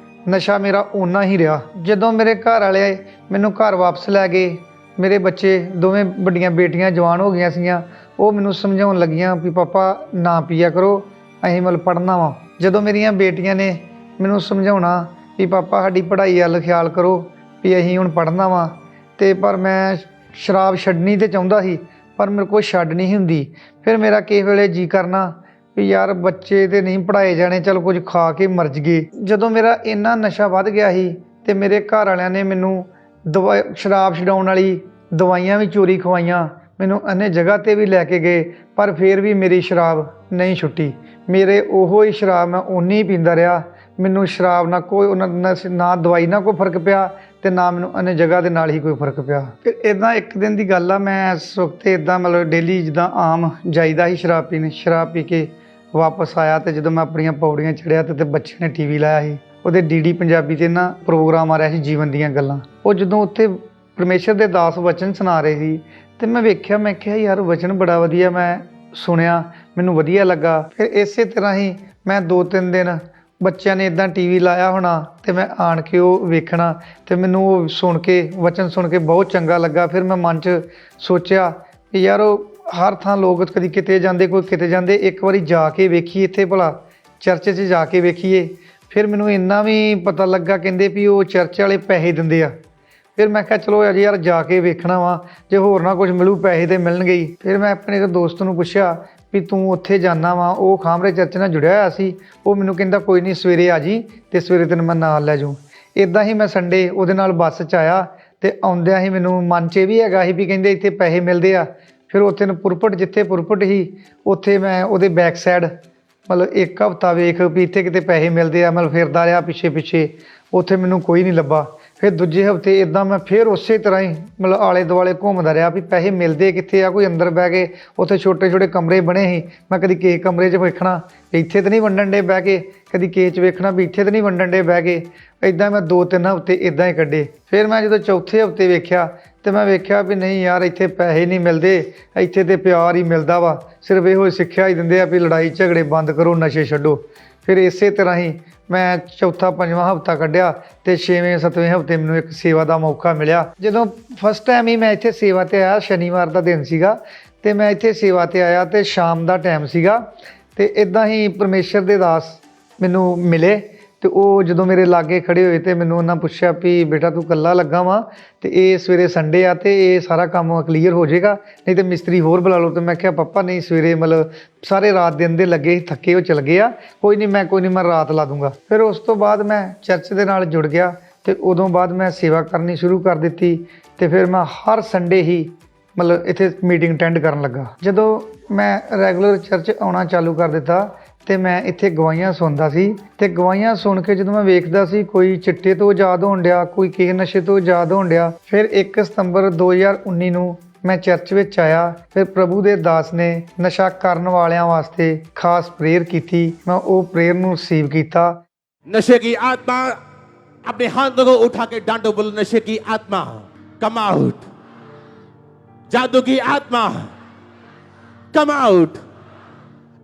ਨਸ਼ਾ ਮੇਰਾ ਓਨਾ ਹੀ ਰਿਹਾ। ਜਦੋਂ ਮੇਰੇ ਘਰ ਵਾਲੇ ਮੈਨੂੰ ਘਰ ਵਾਪਸ ਲੈ ਗਏ, ਮੇਰੇ ਬੱਚੇ ਦੋਵੇਂ ਵੱਡੀਆਂ ਬੇਟੀਆਂ ਜਵਾਨ ਹੋ ਗਈਆਂ ਸੀਗੀਆਂ, ਉਹ ਮੈਨੂੰ ਸਮਝਾਉਣ ਲੱਗੀਆਂ ਵੀ ਪਾਪਾ ਨਾ ਪੀਆ ਕਰੋ, ਅਸੀਂ ਮਤਲਬ ਪੜ੍ਹਨਾ ਵਾ। ਜਦੋਂ ਮੇਰੀਆਂ ਬੇਟੀਆਂ ਨੇ ਮੈਨੂੰ ਸਮਝਾਉਣਾ ਵੀ ਪਾਪਾ ਸਾਡੀ ਪੜ੍ਹਾਈ ਵੱਲ ਖਿਆਲ ਕਰੋ ਵੀ ਅਸੀਂ ਹੁਣ ਪੜ੍ਹਨਾ ਵਾ, ਤੇ ਪਰ ਮੈਂ ਸ਼ਰਾਬ ਛੱਡਣੀ ਤੇ ਚਾਹੁੰਦਾ ਸੀ ਪਰ ਮੇਰੇ ਕੋਲ ਛੱਡ ਨਹੀਂ ਹੁੰਦੀ। ਫਿਰ ਮੇਰਾ ਕਿਸੇ ਵੇਲੇ ਜੀ ਕਰਨਾ ਵੀ ਯਾਰ ਬੱਚੇ ਤੇ ਨਹੀਂ ਪੜ੍ਹਾਏ ਜਾਣੇ, ਚਲ ਕੁਝ ਖਾ ਕੇ ਮਰ ਜਗੇ। ਜਦੋਂ ਮੇਰਾ ਇੰਨਾ ਨਸ਼ਾ ਵੱਧ ਗਿਆ ਸੀ ਤੇ ਮੇਰੇ ਘਰ ਵਾਲਿਆਂ ਨੇ ਮੈਨੂੰ ਸ਼ਰਾਬ ਛਡਾਉਣ ਵਾਲੀ ਦਵਾਈਆਂ ਵੀ ਚੋਰੀ ਖਵਾਈਆਂ, ਮੈਨੂੰ ਅਨੇ ਜਗ੍ਹਾ 'ਤੇ ਵੀ ਲੈ ਕੇ ਗਏ, ਪਰ ਫਿਰ ਵੀ ਮੇਰੀ ਸ਼ਰਾਬ ਨਹੀਂ ਛੁੱਟੀ। ਮੇਰੇ ਉਹੋ ਹੀ ਸ਼ਰਾਬ ਮੈਂ ਓਨੀ ਹੀ ਪੀਂਦਾ ਰਿਹਾ। ਮੈਨੂੰ ਸ਼ਰਾਬ ਨਾਲ ਕੋਈ ਨਾ ਦਵਾਈ ਨਾਲ ਕੋਈ ਫਰਕ ਪਿਆ ਤੇ ਨਾ ਮੈਨੂੰ ਅਨੇ ਜਗ੍ਹਾ ਦੇ ਨਾਲ ਹੀ ਕੋਈ ਫਰਕ ਪਿਆ। ਫਿਰ ਇੱਦਾਂ ਇੱਕ ਦਿਨ ਦੀ ਗੱਲ ਆ, ਮੈਂ ਇਸ ਵਕਤ ਇੱਦਾਂ ਮਤਲਬ ਡੇਲੀ ਜਿੱਦਾਂ ਆਮ ਜਾਈਦਾ ਸੀ ਸ਼ਰਾਬ ਪੀਣ, ਸ਼ਰਾਬ ਪੀ ਕੇ ਵਾਪਸ ਆਇਆ ਤੇ ਜਦੋਂ ਮੈਂ ਆਪਣੀਆਂ ਪੌੜੀਆਂ ਚੜ੍ਹਿਆ ਤੇ ਬੱਚੇ ਨੇ TV ਲਾਇਆ ਸੀ। ਉਹਦੇ DD ਪੰਜਾਬੀ 'ਤੇ ਨਾ ਪ੍ਰੋਗਰਾਮ ਆ ਰਿਹਾ ਸੀ ਜੀਵਨ ਦੀਆਂ ਗੱਲਾਂ। ਉਹ ਜਦੋਂ ਉੱਥੇ ਪਰਮੇਸ਼ਰ ਦੇ ਦਾਸ ਵਚਨ ਸੁਣਾ ਰਹੇ ਸੀ ਤੇ ਮੈਂ ਵੇਖਿਆ, ਮੈਂ ਕਿਹਾ ਯਾਰ ਵਚਨ ਬੜਾ ਵਧੀਆ, ਮੈਂ ਸੁਣਿਆ, ਮੈਨੂੰ ਵਧੀਆ ਲੱਗਾ। ਫਿਰ ਇਸੇ ਤਰ੍ਹਾਂ ਹੀ ਮੈਂ 2-3 ਦਿਨ ਬੱਚਿਆਂ ਨੇ ਇੱਦਾਂ TV ਲਾਇਆ ਹੋਣਾ ਤੇ ਮੈਂ ਆਣ ਕੇ ਉਹ ਵੇਖਣਾ ਤੇ ਮੈਨੂੰ ਉਹ ਸੁਣ ਕੇ ਵਚਨ ਸੁਣ ਕੇ ਬਹੁਤ ਚੰਗਾ ਲੱਗਾ। ਫਿਰ ਮੈਂ ਮਨ 'ਚ ਸੋਚਿਆ ਕਿ ਯਾਰ ਉਹ ਹਰ ਥਾਂ ਲੋਕ ਕਦੀ ਕਿਤੇ ਜਾਂਦੇ, ਕੋਈ ਕਿਤੇ ਜਾਂਦੇ, ਇੱਕ ਵਾਰੀ ਜਾ ਕੇ ਵੇਖੀਏ, ਇੱਥੇ ਭਲਾ ਚਰਚ 'ਚ ਜਾ ਕੇ ਵੇਖੀਏ। ਫਿਰ ਮੈਨੂੰ ਇੰਨਾ ਵੀ ਪਤਾ ਲੱਗਾ, ਕਹਿੰਦੇ ਵੀ ਉਹ ਚਰਚ ਵਾਲੇ ਪੈਸੇ ਦਿੰਦੇ ਆ। ਫਿਰ ਮੈਂ ਕਿਹਾ ਚਲੋ ਅਜੇ ਯਾਰ ਜਾ ਕੇ ਵੇਖਣਾ ਵਾ, ਜੇ ਹੋਰ ਨਾ ਕੁਝ ਮਿਲੂ ਪੈਸੇ ਤੇ ਮਿਲਣਗੇ ਹੀ। ਫਿਰ ਮੈਂ ਆਪਣੇ ਇੱਕ ਦੋਸਤ ਨੂੰ ਪੁੱਛਿਆ ਵੀ ਤੂੰ ਉੱਥੇ ਜਾਣਾ ਵਾ, ਉਹ ਖਾਮਰੇ ਚਰਚ ਨਾਲ ਜੁੜਿਆ ਹੋਇਆ ਸੀ। ਉਹ ਮੈਨੂੰ ਕਹਿੰਦਾ ਕੋਈ ਨਹੀਂ ਸਵੇਰੇ ਆ ਜੀ ਤੇ ਸਵੇਰੇ ਤੈਨੂੰ ਮੈਂ ਨਾਲ ਲੈ ਜਾਊਂ। ਇੱਦਾਂ ਹੀ ਮੈਂ ਸੰਡੇ ਉਹਦੇ ਨਾਲ ਬੱਸ 'ਚ ਆਇਆ ਤੇ ਆਉਂਦਿਆਂ ਹੀ ਮੈਨੂੰ ਮਨ 'ਚ ਵੀ ਹੈਗਾ ਸੀ ਵੀ ਕਹਿੰਦੇ ਇੱਥੇ ਪੈਸੇ ਮਿਲਦੇ ਆ। ਫਿਰ ਉੱਥੇ ਨੂੰ ਪੁਰਪਟ, ਜਿੱਥੇ ਪੁਰਪਟ ਸੀ ਉੱਥੇ ਮੈਂ ਉਹਦੇ ਬੈਕ ਸਾਈਡ ਮਤਲਬ ਇੱਕ ਹਫ਼ਤਾ ਵੇਖ ਵੀ ਇੱਥੇ ਕਿਤੇ ਪੈਸੇ ਮਿਲਦੇ ਆ, ਮਤਲਬ ਫਿਰਦਾ ਰਿਹਾ ਪਿੱਛੇ ਪਿੱਛੇ, ਉੱਥੇ ਮੈਨੂੰ ਕੋਈ ਨਹੀਂ ਲੱਭਾ। ਫਿਰ ਦੂਜੇ ਹਫ਼ਤੇ ਇੱਦਾਂ ਮੈਂ ਫਿਰ ਉਸੇ ਤਰ੍ਹਾਂ ਹੀ ਮਤਲਬ ਆਲੇ ਦੁਆਲੇ ਘੁੰਮਦਾ ਰਿਹਾ ਵੀ ਪੈਸੇ ਮਿਲਦੇ ਕਿੱਥੇ ਆ। ਕੋਈ ਅੰਦਰ ਬਹਿ ਕੇ, ਉੱਥੇ ਛੋਟੇ ਛੋਟੇ ਕਮਰੇ ਬਣੇ ਸੀ, ਮੈਂ ਕਦੀ ਕਿਸੇ ਕਮਰੇ 'ਚ ਵੇਖਣਾ ਇੱਥੇ ਤਾਂ ਨਹੀਂ ਵੰਡਣ ਡੇ ਬਹਿ ਕੇ, ਕਦੀ ਕਿਸੇ 'ਚ ਵੇਖਣਾ ਵੀ ਇੱਥੇ ਤਾਂ ਨਹੀਂ ਵੰਡਣ ਡੇ ਬਹਿ ਕੇ। ਇੱਦਾਂ ਮੈਂ 2-3 ਹਫ਼ਤੇ ਇੱਦਾਂ ਹੀ ਕੱਢੇ। ਫਿਰ ਮੈਂ ਜਦੋਂ ਚੌਥੇ ਹਫ਼ਤੇ ਵੇਖਿਆ ਤੇ ਮੈਂ ਵੇਖਿਆ ਵੀ ਨਹੀਂ ਯਾਰ, ਇੱਥੇ ਪੈਸੇ ਨਹੀਂ ਮਿਲਦੇ, ਇੱਥੇ ਤੇ ਪਿਆਰ ਹੀ ਮਿਲਦਾ ਵਾ। ਸਿਰਫ ਇਹੋ ਸਿੱਖਿਆ ਹੀ ਦਿੰਦੇ ਆ ਵੀ ਲੜਾਈ ਝਗੜੇ ਬੰਦ ਕਰੋ, ਨਸ਼ੇ ਛੱਡੋ। ਫਿਰ ਇਸੇ ਤਰ੍ਹਾਂ ਹੀ ਮੈਂ ਚੌਥਾ ਪੰਜਵਾਂ ਹਫ਼ਤਾ ਕੱਢਿਆ ਤੇ 6ਵੇਂ-7ਵੇਂ ਹਫ਼ਤੇ ਮੈਨੂੰ ਇੱਕ ਸੇਵਾ ਦਾ ਮੌਕਾ ਮਿਲਿਆ। ਜਦੋਂ ਫਸਟ ਟਾਈਮ ਹੀ ਮੈਂ ਇੱਥੇ ਸੇਵਾ 'ਤੇ ਆਇਆ, ਸ਼ਨੀਵਾਰ ਦਾ ਦਿਨ ਸੀਗਾ ਤੇ ਮੈਂ ਇੱਥੇ ਸੇਵਾ 'ਤੇ ਆਇਆ ਤੇ ਸ਼ਾਮ ਦਾ ਟਾਈਮ ਸੀਗਾ ਤੇ ਇੱਦਾਂ ਹੀ ਪਰਮੇਸ਼ਰ ਦੇ ਦਾਸ ਮੈਨੂੰ ਮਿਲੇ ਤੇ ਉਹ ਜਦੋਂ ਮੇਰੇ ਲਾਗੇ ਖੜੇ ਹੋਏ ਤੇ ਮੈਨੂੰ ਉਹਨਾਂ ਪੁੱਛਿਆ ਵੀ ਬੇਟਾ ਤੂੰ ਇਕੱਲਾ ਲੱਗਾ ਵਾਂ ਤੇ ਇਹ ਸਵੇਰੇ ਸੰਡੇ ਆ ਤੇ ਇਹ ਸਾਰਾ ਕੰਮ ਕਲੀਅਰ ਹੋ ਜਾਏਗਾ, ਨਹੀਂ ਤੇ ਮਿਸਤਰੀ ਹੋਰ ਬੁਲਾ ਲਓ। ਤੇ ਮੈਂ ਕਿਹਾ ਪਾਪਾ ਨਹੀਂ, ਸਵੇਰੇ ਮਤਲਬ ਸਾਰੇ ਰਾਤ ਦਿਨ ਦੇ ਲੱਗੇ ਥੱਕੇ ਹੋ ਚਲ ਗਏ ਆ, ਕੋਈ ਨਹੀਂ ਮੈਂ ਰਾਤ ਲਾ ਦੂੰਗਾ। ਫਿਰ ਉਸ ਤੋਂ ਬਾਅਦ ਮੈਂ ਚਰਚ ਦੇ ਨਾਲ ਜੁੜ ਗਿਆ ਤੇ ਉਦੋਂ ਬਾਅਦ ਮੈਂ ਸੇਵਾ ਕਰਨੀ ਸ਼ੁਰੂ ਕਰ ਦਿੱਤੀ ਤੇ ਫਿਰ ਮੈਂ ਹਰ ਸੰਡੇ ਹੀ ਮਤਲਬ ਇੱਥੇ ਮੀਟਿੰਗ ਅਟੈਂਡ ਕਰਨ ਲੱਗਾ। ਜਦੋਂ ਮੈਂ ਰੈਗੂਲਰ ਚਰਚ ਆਉਣਾ ਚਾਲੂ ਕਰ ਦਿੱਤਾ ਤੇ ਮੈਂ ਇੱਥੇ ਗਵਾਹੀਆਂ ਸੁਣਦਾ ਸੀ ਤੇ ਗਵਾਹੀਆਂ ਸੁਣ ਕੇ ਜਦੋਂ ਮੈਂ ਵੇਖਦਾ ਸੀ ਕੋਈ ਚਿੱਟੇ ਤੋਂ ਆਜ਼ਾਦ ਹੋਣ ਡਿਆ, ਕੋਈ ਕਿਸੇ ਨਸ਼ੇ ਤੋਂ ਆਜ਼ਾਦ ਹੋਣ ਡਿਆ। ਫਿਰ 1 ਸਤੰਬਰ 2019 ਨੂੰ ਮੈਂ ਚਰਚ ਵਿੱਚ ਆਇਆ। ਫਿਰ ਪ੍ਰਭੂ ਦੇ ਦਾਸ ਨੇ ਨਸ਼ਾ ਕਰਨ ਵਾਲਿਆਂ ਵਾਸਤੇ ਖਾਸ ਪ੍ਰੇਅਰ ਕੀਤੀ। ਮੈਂ ਉਹ ਪ੍ਰੇਅਰ ਨੂੰ ਰਿਸੀਵ ਕੀਤਾ। नशे की आत्मा, अपने हाथों को उठा के डांटो, बोलो नशे की आत्मा कम आउट, जादू की आत्मा कम आउट,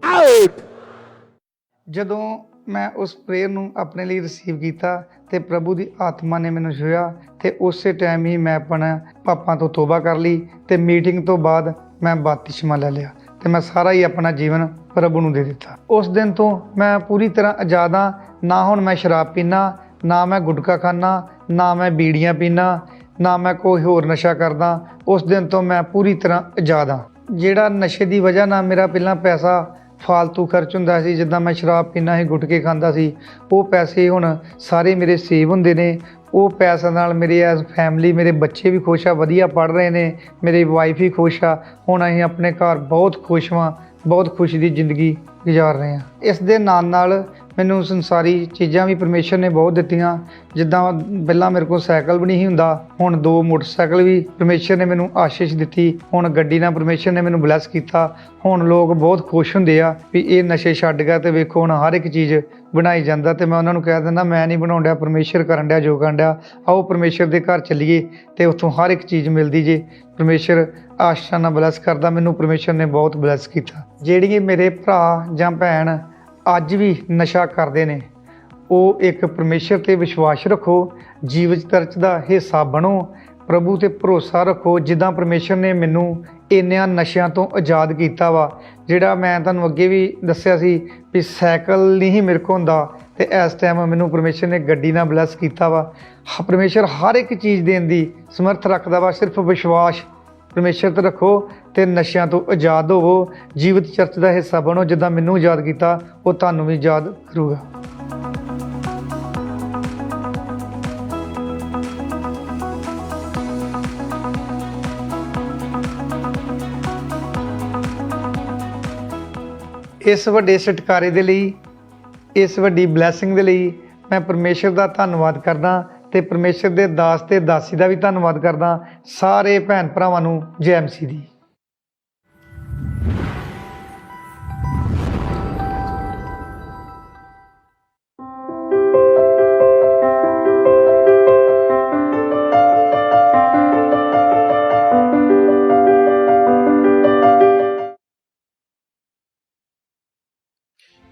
आउट। ਜਦੋਂ ਮੈਂ ਉਸ ਪ੍ਰੇਅਰ ਨੂੰ ਆਪਣੇ ਲਈ ਰਿਸੀਵ ਕੀਤਾ ਤੇ ਪ੍ਰਭੂ ਦੀ ਆਤਮਾ ਨੇ ਮੈਨੂੰ ਛੂਹਿਆ ਤੇ ਉਸੇ ਟਾਈਮ ਹੀ ਮੈਂ ਆਪਣਾ ਪਾਪਾਂ ਤੋਂ ਤੋਬਾ ਕਰ ਲਈ ਤੇ ਮੀਟਿੰਗ ਤੋਂ ਬਾਅਦ ਮੈਂ ਬਪਤਿਸਮਾ ਲੈ ਲਿਆ ਤੇ ਮੈਂ ਸਾਰਾ ਹੀ ਆਪਣਾ ਜੀਵਨ ਪ੍ਰਭੂ ਨੂੰ ਦੇ ਦਿੱਤਾ। ਉਸ ਦਿਨ ਤੋਂ ਮੈਂ ਪੂਰੀ ਤਰ੍ਹਾਂ ਆਜ਼ਾਦ ਹਾਂ। ਨਾ ਹੁਣ ਮੈਂ ਸ਼ਰਾਬ ਪੀਣਾ, ਨਾ ਮੈਂ ਗੁਟਕਾ ਖਾਨਾ, ਨਾ ਮੈਂ ਬੀੜੀਆਂ ਪੀਣਾ, ਨਾ ਮੈਂ ਕੋਈ ਹੋਰ ਨਸ਼ਾ ਕਰਦਾ। ਉਸ ਦਿਨ ਤੋਂ ਮੈਂ ਪੂਰੀ ਤਰ੍ਹਾਂ ਆਜ਼ਾਦ ਹਾਂ। ਜਿਹੜਾ ਨਸ਼ੇ ਦੀ ਵਜ੍ਹਾ ਨਾਲ ਮੇਰਾ ਪਹਿਲਾਂ ਪੈਸਾ ਫਾਲਤੂ ਖਰਚ ਹੁੰਦਾ ਸੀ, ਜਿੱਦਾਂ ਮੈਂ ਸ਼ਰਾਬ ਪੀਂਦਾ ਸੀ, ਗੁਟਕੇ ਖਾਂਦਾ ਸੀ, ਉਹ ਪੈਸੇ ਹੁਣ ਸਾਰੇ ਮੇਰੇ ਸੇਵ ਹੁੰਦੇ ਨੇ। ਉਹ ਪੈਸੇ ਨਾਲ ਮੇਰੇ ਐਜ਼ ਫੈਮਿਲੀ, ਮੇਰੇ ਬੱਚੇ ਵੀ ਖੁਸ਼ ਆ, ਵਧੀਆ ਪੜ੍ਹ ਰਹੇ ਨੇ, ਮੇਰੀ ਵਾਈਫ ਵੀ ਖੁਸ਼ ਆ। ਹੁਣ ਅਸੀਂ ਆਪਣੇ ਘਰ ਬਹੁਤ ਖੁਸ਼ ਹਾਂ, ਬਹੁਤ ਖੁਸ਼ੀ ਦੀ ਜ਼ਿੰਦਗੀ ਗੁਜ਼ਾਰ ਰਹੇ ਹਾਂ। ਇਸ ਦੇ ਨਾਲ ਨਾਲ ਮੈਨੂੰ ਸੰਸਾਰੀ ਚੀਜ਼ਾਂ ਵੀ ਪਰਮੇਸ਼ਰ ਨੇ ਬਹੁਤ ਦਿੱਤੀਆਂ। ਜਿੱਦਾਂ ਪਹਿਲਾਂ ਮੇਰੇ ਕੋਲ ਸਾਈਕਲ ਵੀ ਨਹੀਂ ਹੁੰਦਾ, ਹੁਣ 2 ਮੋਟਰਸਾਈਕਲ ਵੀ ਪਰਮੇਸ਼ਰ ਨੇ ਮੈਨੂੰ ਆਸ਼ੀਸ਼ ਦਿੱਤੀ। ਹੁਣ ਗੱਡੀ ਨਾਲ ਪਰਮੇਸ਼ਰ ਨੇ ਮੈਨੂੰ ਬਲੈਸ ਕੀਤਾ। ਹੁਣ ਲੋਕ ਬਹੁਤ ਖੁਸ਼ ਹੁੰਦੇ ਆ ਵੀ ਇਹ ਨਸ਼ੇ ਛੱਡ ਗਿਆ ਤੇ ਵੇਖੋ ਹੁਣ ਹਰ ਇੱਕ ਚੀਜ਼ ਬਣਾਈ ਜਾਂਦਾ। ਤੇ ਮੈਂ ਉਹਨਾਂ ਨੂੰ ਕਹਿ ਦਿੰਦਾ ਮੈਂ ਨਹੀਂ ਬਣਾਉਣ ਡਿਆ, ਪਰਮੇਸ਼ਰ ਕਰਨ ਡਿਆ ਜੋ ਕਰਨ ਡਿਆ। ਆਓ ਪਰਮੇਸ਼ਰ ਦੇ ਘਰ ਚੱਲੀਏ ਤੇ ਉੱਥੋਂ ਹਰ ਇੱਕ ਚੀਜ਼ ਮਿਲਦੀ ਜੇ। ਪਰਮੇਸ਼ਰ ਆਸ਼ਾ ਨਾਲ ਬਲੈਸ ਕਰਦਾ। ਮੈਨੂੰ ਪਰਮੇਸ਼ਰ ਨੇ ਬਹੁਤ ਬਲੈਸ ਕੀਤਾ। ਜਿਹੜੀ ਮੇਰੇ ਭਰਾ ਜਾਂ ਭੈਣ ਅੱਜ ਵੀ ਨਸ਼ਾ ਕਰਦੇ ਨੇ, ਉਹ ਇੱਕ ਪਰਮੇਸ਼ਰ 'ਤੇ ਵਿਸ਼ਵਾਸ ਰੱਖੋ, ਜੀਵਨ ਚਰਚ ਦਾ ਹਿੱਸਾ ਬਣੋ, ਪ੍ਰਭੂ 'ਤੇ ਭਰੋਸਾ ਰੱਖੋ। ਜਿੱਦਾਂ ਪਰਮੇਸ਼ਰ ਨੇ ਮੈਨੂੰ ਇੰਨਿਆਂ ਨਸ਼ਿਆਂ ਤੋਂ ਆਜ਼ਾਦ ਕੀਤਾ ਵਾ। ਜਿਹੜਾ ਮੈਂ ਤੁਹਾਨੂੰ ਅੱਗੇ ਵੀ ਦੱਸਿਆ ਸੀ ਵੀ ਸਾਈਕਲ ਨਹੀਂ ਮੇਰੇ ਕੋਲ ਹੁੰਦਾ ਤੇ ਇਸ ਟਾਈਮ ਮੈਨੂੰ ਪਰਮੇਸ਼ਰ ਨੇ ਗੱਡੀ ਨਾਲ ਬਲੈਸ ਕੀਤਾ ਵਾ। ਪਰਮੇਸ਼ਰ ਹਰ ਇੱਕ ਚੀਜ਼ ਦੇਣ ਦੀ ਸਮਰਥ ਰੱਖਦਾ ਵਾ। ਸਿਰਫ ਵਿਸ਼ਵਾਸ ਪਰਮੇਸ਼ਰ 'ਤੇ ਰੱਖੋ ਤੇ ਨਸ਼ਿਆਂ ਤੋਂ ਆਜ਼ਾਦ ਹੋਵੋ। ਜੀਵਤ ਚਰਚ ਦਾ ਹਿੱਸਾ ਬਣੋ। ਜਿੱਦਾਂ ਮੈਨੂੰ ਆਜ਼ਾਦ ਕੀਤਾ ਉਹ ਤੁਹਾਨੂੰ ਵੀ ਆਜ਼ਾਦ ਕਰੂਗਾ। ਇਸ ਵੱਡੇ ਛੁਟਕਾਰੇ ਦੇ ਲਈ, ਇਸ ਵੱਡੀ ਬਲੈਸਿੰਗ ਦੇ ਲਈ ਮੈਂ ਪਰਮੇਸ਼ਰ ਦਾ ਧੰਨਵਾਦ ਕਰਦਾ ਤੇ ਪਰਮੇਸ਼ਰ ਦੇ ਦਾਸ ਤੇ ਦਾਸੀ ਦਾ ਵੀ ਧੰਨਵਾਦ ਕਰਦਾ। ਸਾਰੇ ਭੈਣ ਭਰਾਵਾਂ ਨੂੰ ਜੈ ਮਸੀਹ ਦੀ।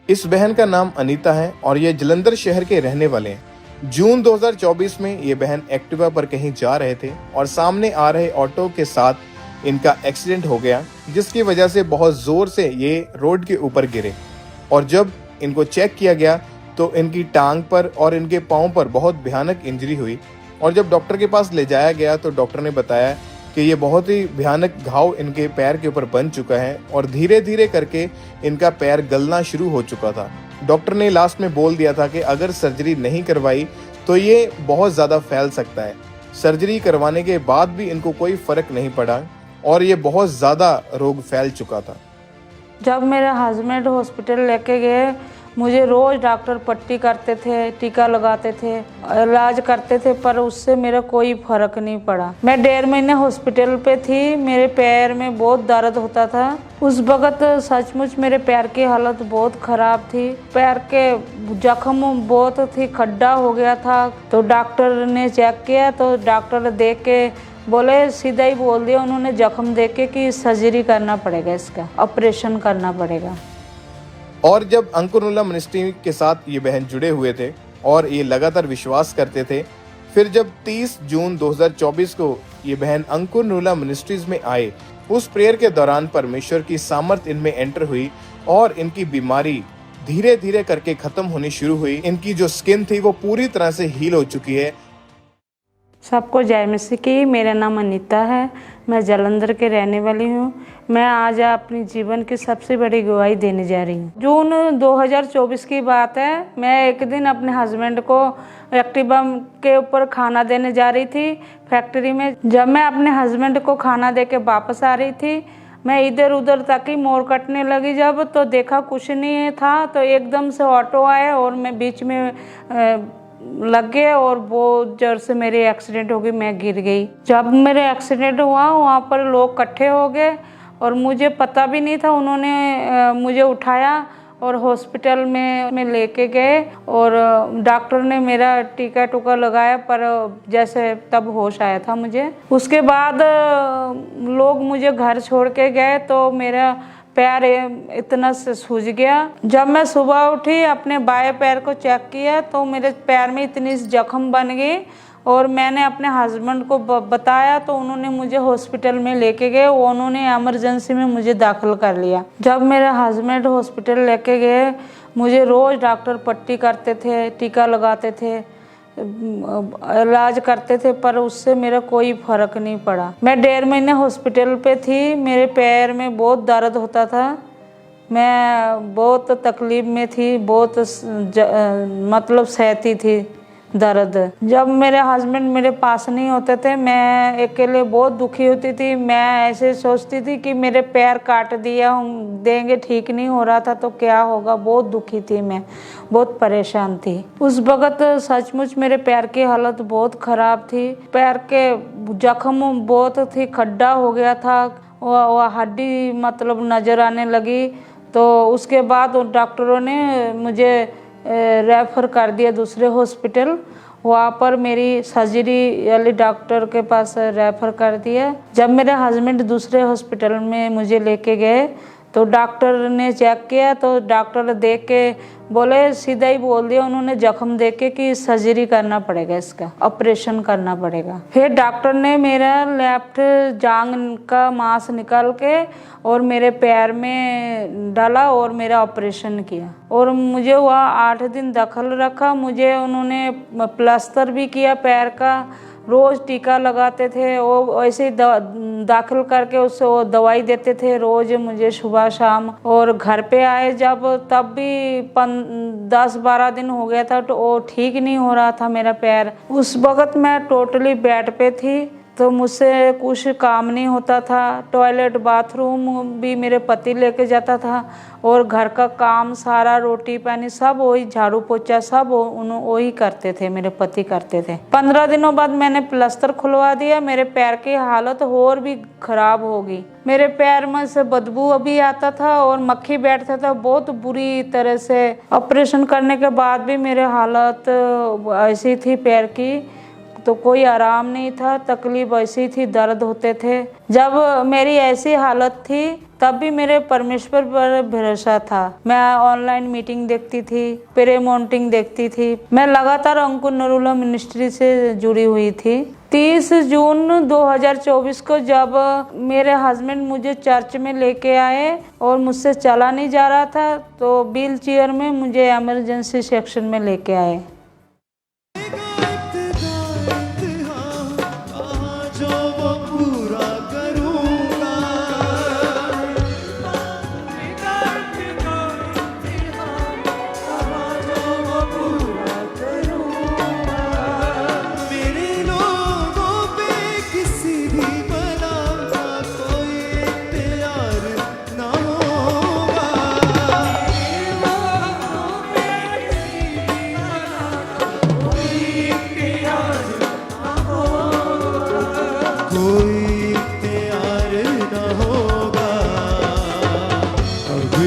इस बहन का नाम अनीता है और ये जलंधर शहर के रहने वाले हैं। जून 2024 में ये बहन एक्टिवा पर कहीं जा रहे थे और सामने आ रहे ऑटो के साथ इनका एक्सीडेंट हो गया, जिसकी वजह से बहुत जोर से ये रोड के ऊपर गिरे। और जब इनको चेक किया गया तो इनकी टांग पर और इनके पाँव पर बहुत भयानक इंजरी हुई। और जब डॉक्टर के पास ले जाया गया तो डॉक्टर ने बताया कि ये बहुत ही भयानक घाव इनके पैर के ऊपर बन चुका है और धीरे धीरे करके इनका पैर गलना शुरू हो चुका था। डॉक्टर ने लास्ट में बोल दिया था कि अगर सर्जरी नहीं करवाई तो ये बहुत ज़्यादा फैल सकता है। सर्जरी करवाने के बाद भी इनको कोई फर्क नहीं पड़ा और ये बहुत ज़्यादा रोग फैल चुका था। जब मेरे हस्बैंड हॉस्पिटल लेके गए, मुझे रोज़ डॉक्टर पट्टी करते थे, टीका लगाते थे, इलाज करते थे, पर उससे मेरा कोई फ़र्क नहीं पड़ा। मैं 1.5 महीने हॉस्पिटल पे थी। मेरे पैर में बहुत दर्द होता था। उस वक़्त सचमुच मेरे पैर की हालत बहुत ख़राब थी। पैर के जख्म बहुत थी, खड्डा हो गया था। तो डॉक्टर ने चेक किया तो डॉक्टर देख के बोले, सीधा ही बोल दिया उन्होंने जख्म देख के कि सर्जरी करना पड़ेगा, इसका ऑपरेशन करना पड़ेगा। और जब अंकुरनुल्लाह मिनिस्ट्री के साथ ये बहन जुड़े हुए थे और ये लगातार विश्वास करते थे, फिर जब 30 जून 2024 को ये बहन अंकुरनुल्लाह मिनिस्ट्रीज में आए, उस प्रेयर के दौरान परमेश्वर की सामर्थ इनमें एंटर हुई और इनकी बीमारी धीरे धीरे करके खत्म होनी शुरू हुई। इनकी जो स्किन थी वो पूरी तरह से हील हो चुकी है। सबको जय मसीह की। मेरा नाम अनीता है, मैं जालंधर के रहने वाली हूँ। मैं आज अपनी जीवन की सबसे बड़ी गवाही देने जा रही हूँ। जून 2024 की बात है। मैं एक दिन अपने हस्बैंड को एक्टिवा के ऊपर खाना देने जा रही थी फैक्ट्री में। जब मैं अपने हस्बैंड को खाना दे के वापस आ रही थी, मैं इधर उधर ताकि मोड़ कटने लगी जब, तो देखा कुछ नहीं था, तो एकदम से ऑटो आया और मैं बीच में लग गए और बहुत जोर से मेरी एक्सीडेंट हो गई। मैं गिर गई। जब मेरे एक्सीडेंट हुआ वहाँ पर लोग इकट्ठे हो गए और मुझे पता भी नहीं था। उन्होंने मुझे उठाया और हॉस्पिटल में लेके गए और डॉक्टर ने मेरा टीका टूका लगाया, पर जैसे तब होश आया था मुझे। उसके बाद लोग मुझे घर छोड़ के गए तो मेरा पैर इतना से सूज गया। जब मैं सुबह उठी, अपने बाएं पैर को चेक किया तो मेरे पैर में इतनी जख्म बन गई और मैंने अपने हस्बैंड को बताया तो उन्होंने मुझे हॉस्पिटल में लेके गए। उन्होंने इमरजेंसी में मुझे दाखिल कर लिया। जब मेरे हस्बैंड हॉस्पिटल लेके गए, मुझे रोज़ डॉक्टर पट्टी करते थे, टीका लगाते थे, इलाज करते थे, पर उससे मेरा कोई फ़र्क नहीं पड़ा। मैं 1.5 महीने हॉस्पिटल पे थी। मेरे पैर में बहुत दर्द होता था। मैं बहुत तकलीफ़ में थी, बहुत मतलब सहती थी दर्द। जब मेरे हस्बैंड मेरे पास नहीं होते थे, मैं अकेले बहुत दुखी होती थी। मैं ऐसे सोचती थी कि मेरे पैर काट दिया देंगे, ठीक नहीं हो रहा था तो क्या होगा। बहुत दुखी थी मैं, बहुत परेशान थी। उस वक़्त सचमुच मेरे पैर की हालत बहुत ख़राब थी। पैर के जख्म बहुत थी, खड्डा हो गया था, वो हड्डी मतलब नज़र आने लगी। तो उसके बाद डॉक्टरों ने मुझे रेफ़र कर दिया दूसरे हॉस्पिटल। वहाँ पर मेरी सर्जरी वाले डॉक्टर के पास रेफ़र कर दिया। जब मेरे हस्बैंड दूसरे हॉस्पिटल में मुझे लेके गए तो डॉक्टर ने चेक किया तो डॉक्टर देख के बोले, सीधा ही बोल दिया उन्होंने जख्म देख के कि सर्जरी करना पड़ेगा, इसका ऑपरेशन करना पड़ेगा। फिर डॉक्टर ने मेरा लेफ्ट जांघ का मांस निकाल के और मेरे पैर में डाला और मेरा ऑपरेशन किया और मुझे वह 8 दिन दाखिल रखा। मुझे उन्होंने प्लास्टर भी किया पैर का, रोज़ टीका लगाते थे। वो ऐसे ही दाखिल करके उससे वो दवाई देते थे रोज़ मुझे सुबह शाम। और घर पे आए जब, तब भी 10-12 दिन हो गया था तो वो ठीक नहीं हो रहा था मेरा पैर। उस वक़्त मैं टोटली बेड पे थी तो मुझसे कुछ काम नहीं होता था। टॉयलेट बाथरूम भी मेरे पति लेके जाता था और घर का काम सारा, रोटी पानी सब वही, झाड़ू पोछा सब वही करते थे, मेरे पति करते थे। 15 दिनों बाद मैंने प्लास्टर खुलवा दिया। मेरे पैर की हालत और भी खराब हो गई। मेरे पैर में से बदबू अभी आता था और मक्खी बैठता था बहुत बुरी तरह से। ऑपरेशन करने के बाद भी मेरे हालत ऐसी थी पैर की, तो कोई आराम नहीं था, तकलीफ ऐसी थी, दर्द होते थे। जब मेरी ऐसी हालत थी तब भी मेरे परमेश्वर पर भरोसा था। मैं ऑनलाइन मीटिंग देखती थी, प्रेयर मॉनिटरिंग देखती थी। मैं लगातार अंकुरनुल्लाह मिनिस्ट्री से जुड़ी हुई थी। 30 जून 2024 को जब मेरे हस्बैंड मुझे चर्च में लेके आए और मुझसे चला नहीं जा रहा था तो व्हील चेयर में मुझे इमरजेंसी सेक्शन में लेके आए।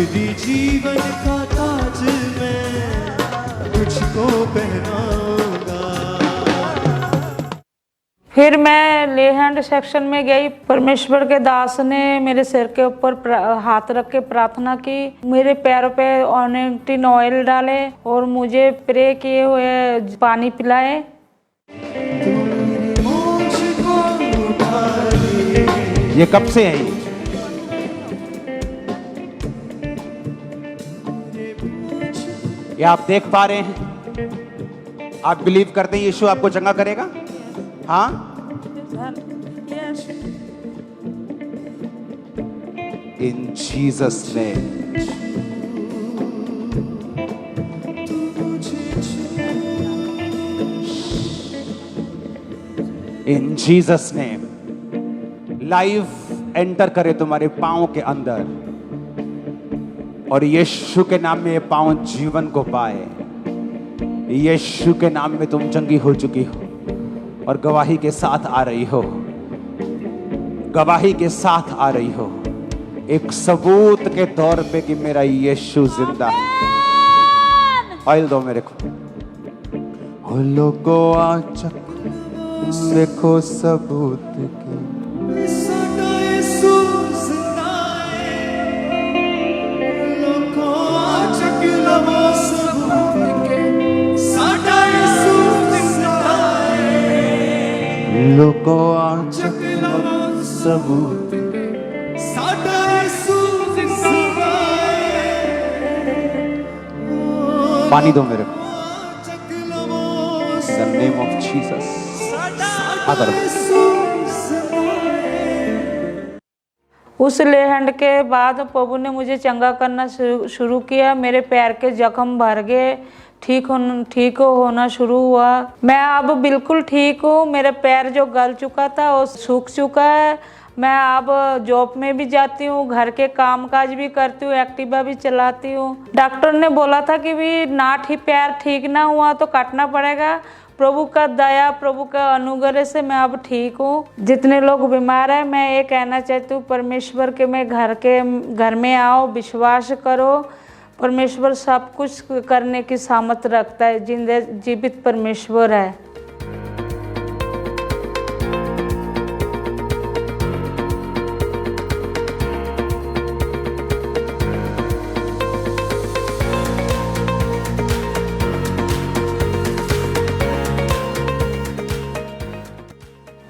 अबदी जीवन का ताज मैं तुझको पहनाऊंगा। फिर मैं लेहैंड सेक्शन में गई। परमेश्वर के दास ने मेरे सिर के ऊपर हाथ रख के प्रार्थना की, मेरे पैरों पे ऑनेक्टिन ऑयल डाले और मुझे प्रे किए हुए पानी पिलाए। ये कब से है ये आप देख पा रहे हैं? आप बिलीव करते हैं यीशु आपको चंगा करेगा? हाँ, इन जीसस नेम। इन जीसस नेम लाइफ एंटर करे तुम्हारे पांव के अंदर और यीशु के नाम में ये पांव जीवन को पाए। यीशु के नाम में तुम चंगी हो चुकी हो और गवाही के साथ आ रही हो, गवाही के साथ आ रही हो, एक सबूत के तौर पे कि मेरा यीशु जिंदा है। ऑयल दो मेरे को। लोगो आ चखो देखो सबूत की लोको आ सबूत पानी दो मेरे को। In the name of Jesus। उस लेहंड के बाद प्रभु ने मुझे चंगा करना शुरू किया। मेरे पैर के जख्म भर गए, ठीक होना शुरू हुआ। मैं अब बिल्कुल ठीक हूँ। मेरा पैर जो गल चुका था वो सूख चुका है। मैं अब जॉब में भी जाती हूँ, घर के काम काज भी करती हूँ, एक्टिवा भी चलाती हूँ। डॉक्टर ने बोला था कि भी पैर ठीक ना हुआ तो काटना पड़ेगा। प्रभु का दया, प्रभु का अनुग्रह से मैं अब ठीक हूँ। जितने लोग बीमार हैं, मैं ये कहना चाहती हूँ परमेश्वर के में घर में आओ, विश्वास करो। परमेश्वर सब कुछ करने की सामर्थ रखता है। जीवित परमेश्वर है।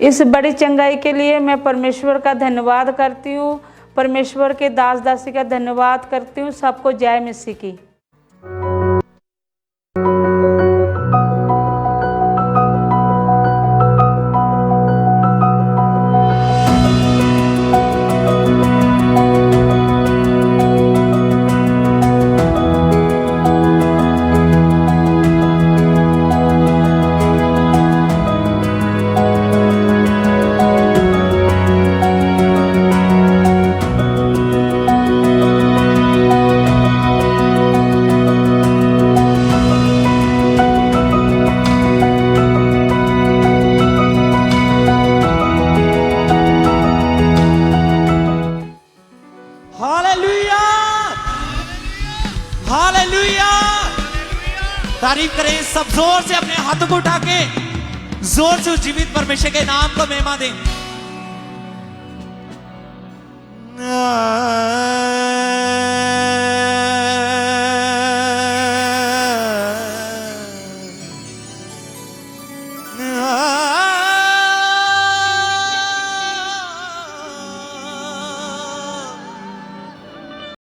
इस बड़ी चंगाई के लिए मैं परमेश्वर का धन्यवाद करती हूँ। परमेश्वर के दास दासी का धन्यवाद करती हूँ। सबको जय मसीह की। तारीफ करें सब जोर से, अपने हाथों को उठा के जोर से जीवित परमेश्वर के नाम को महिमा दें।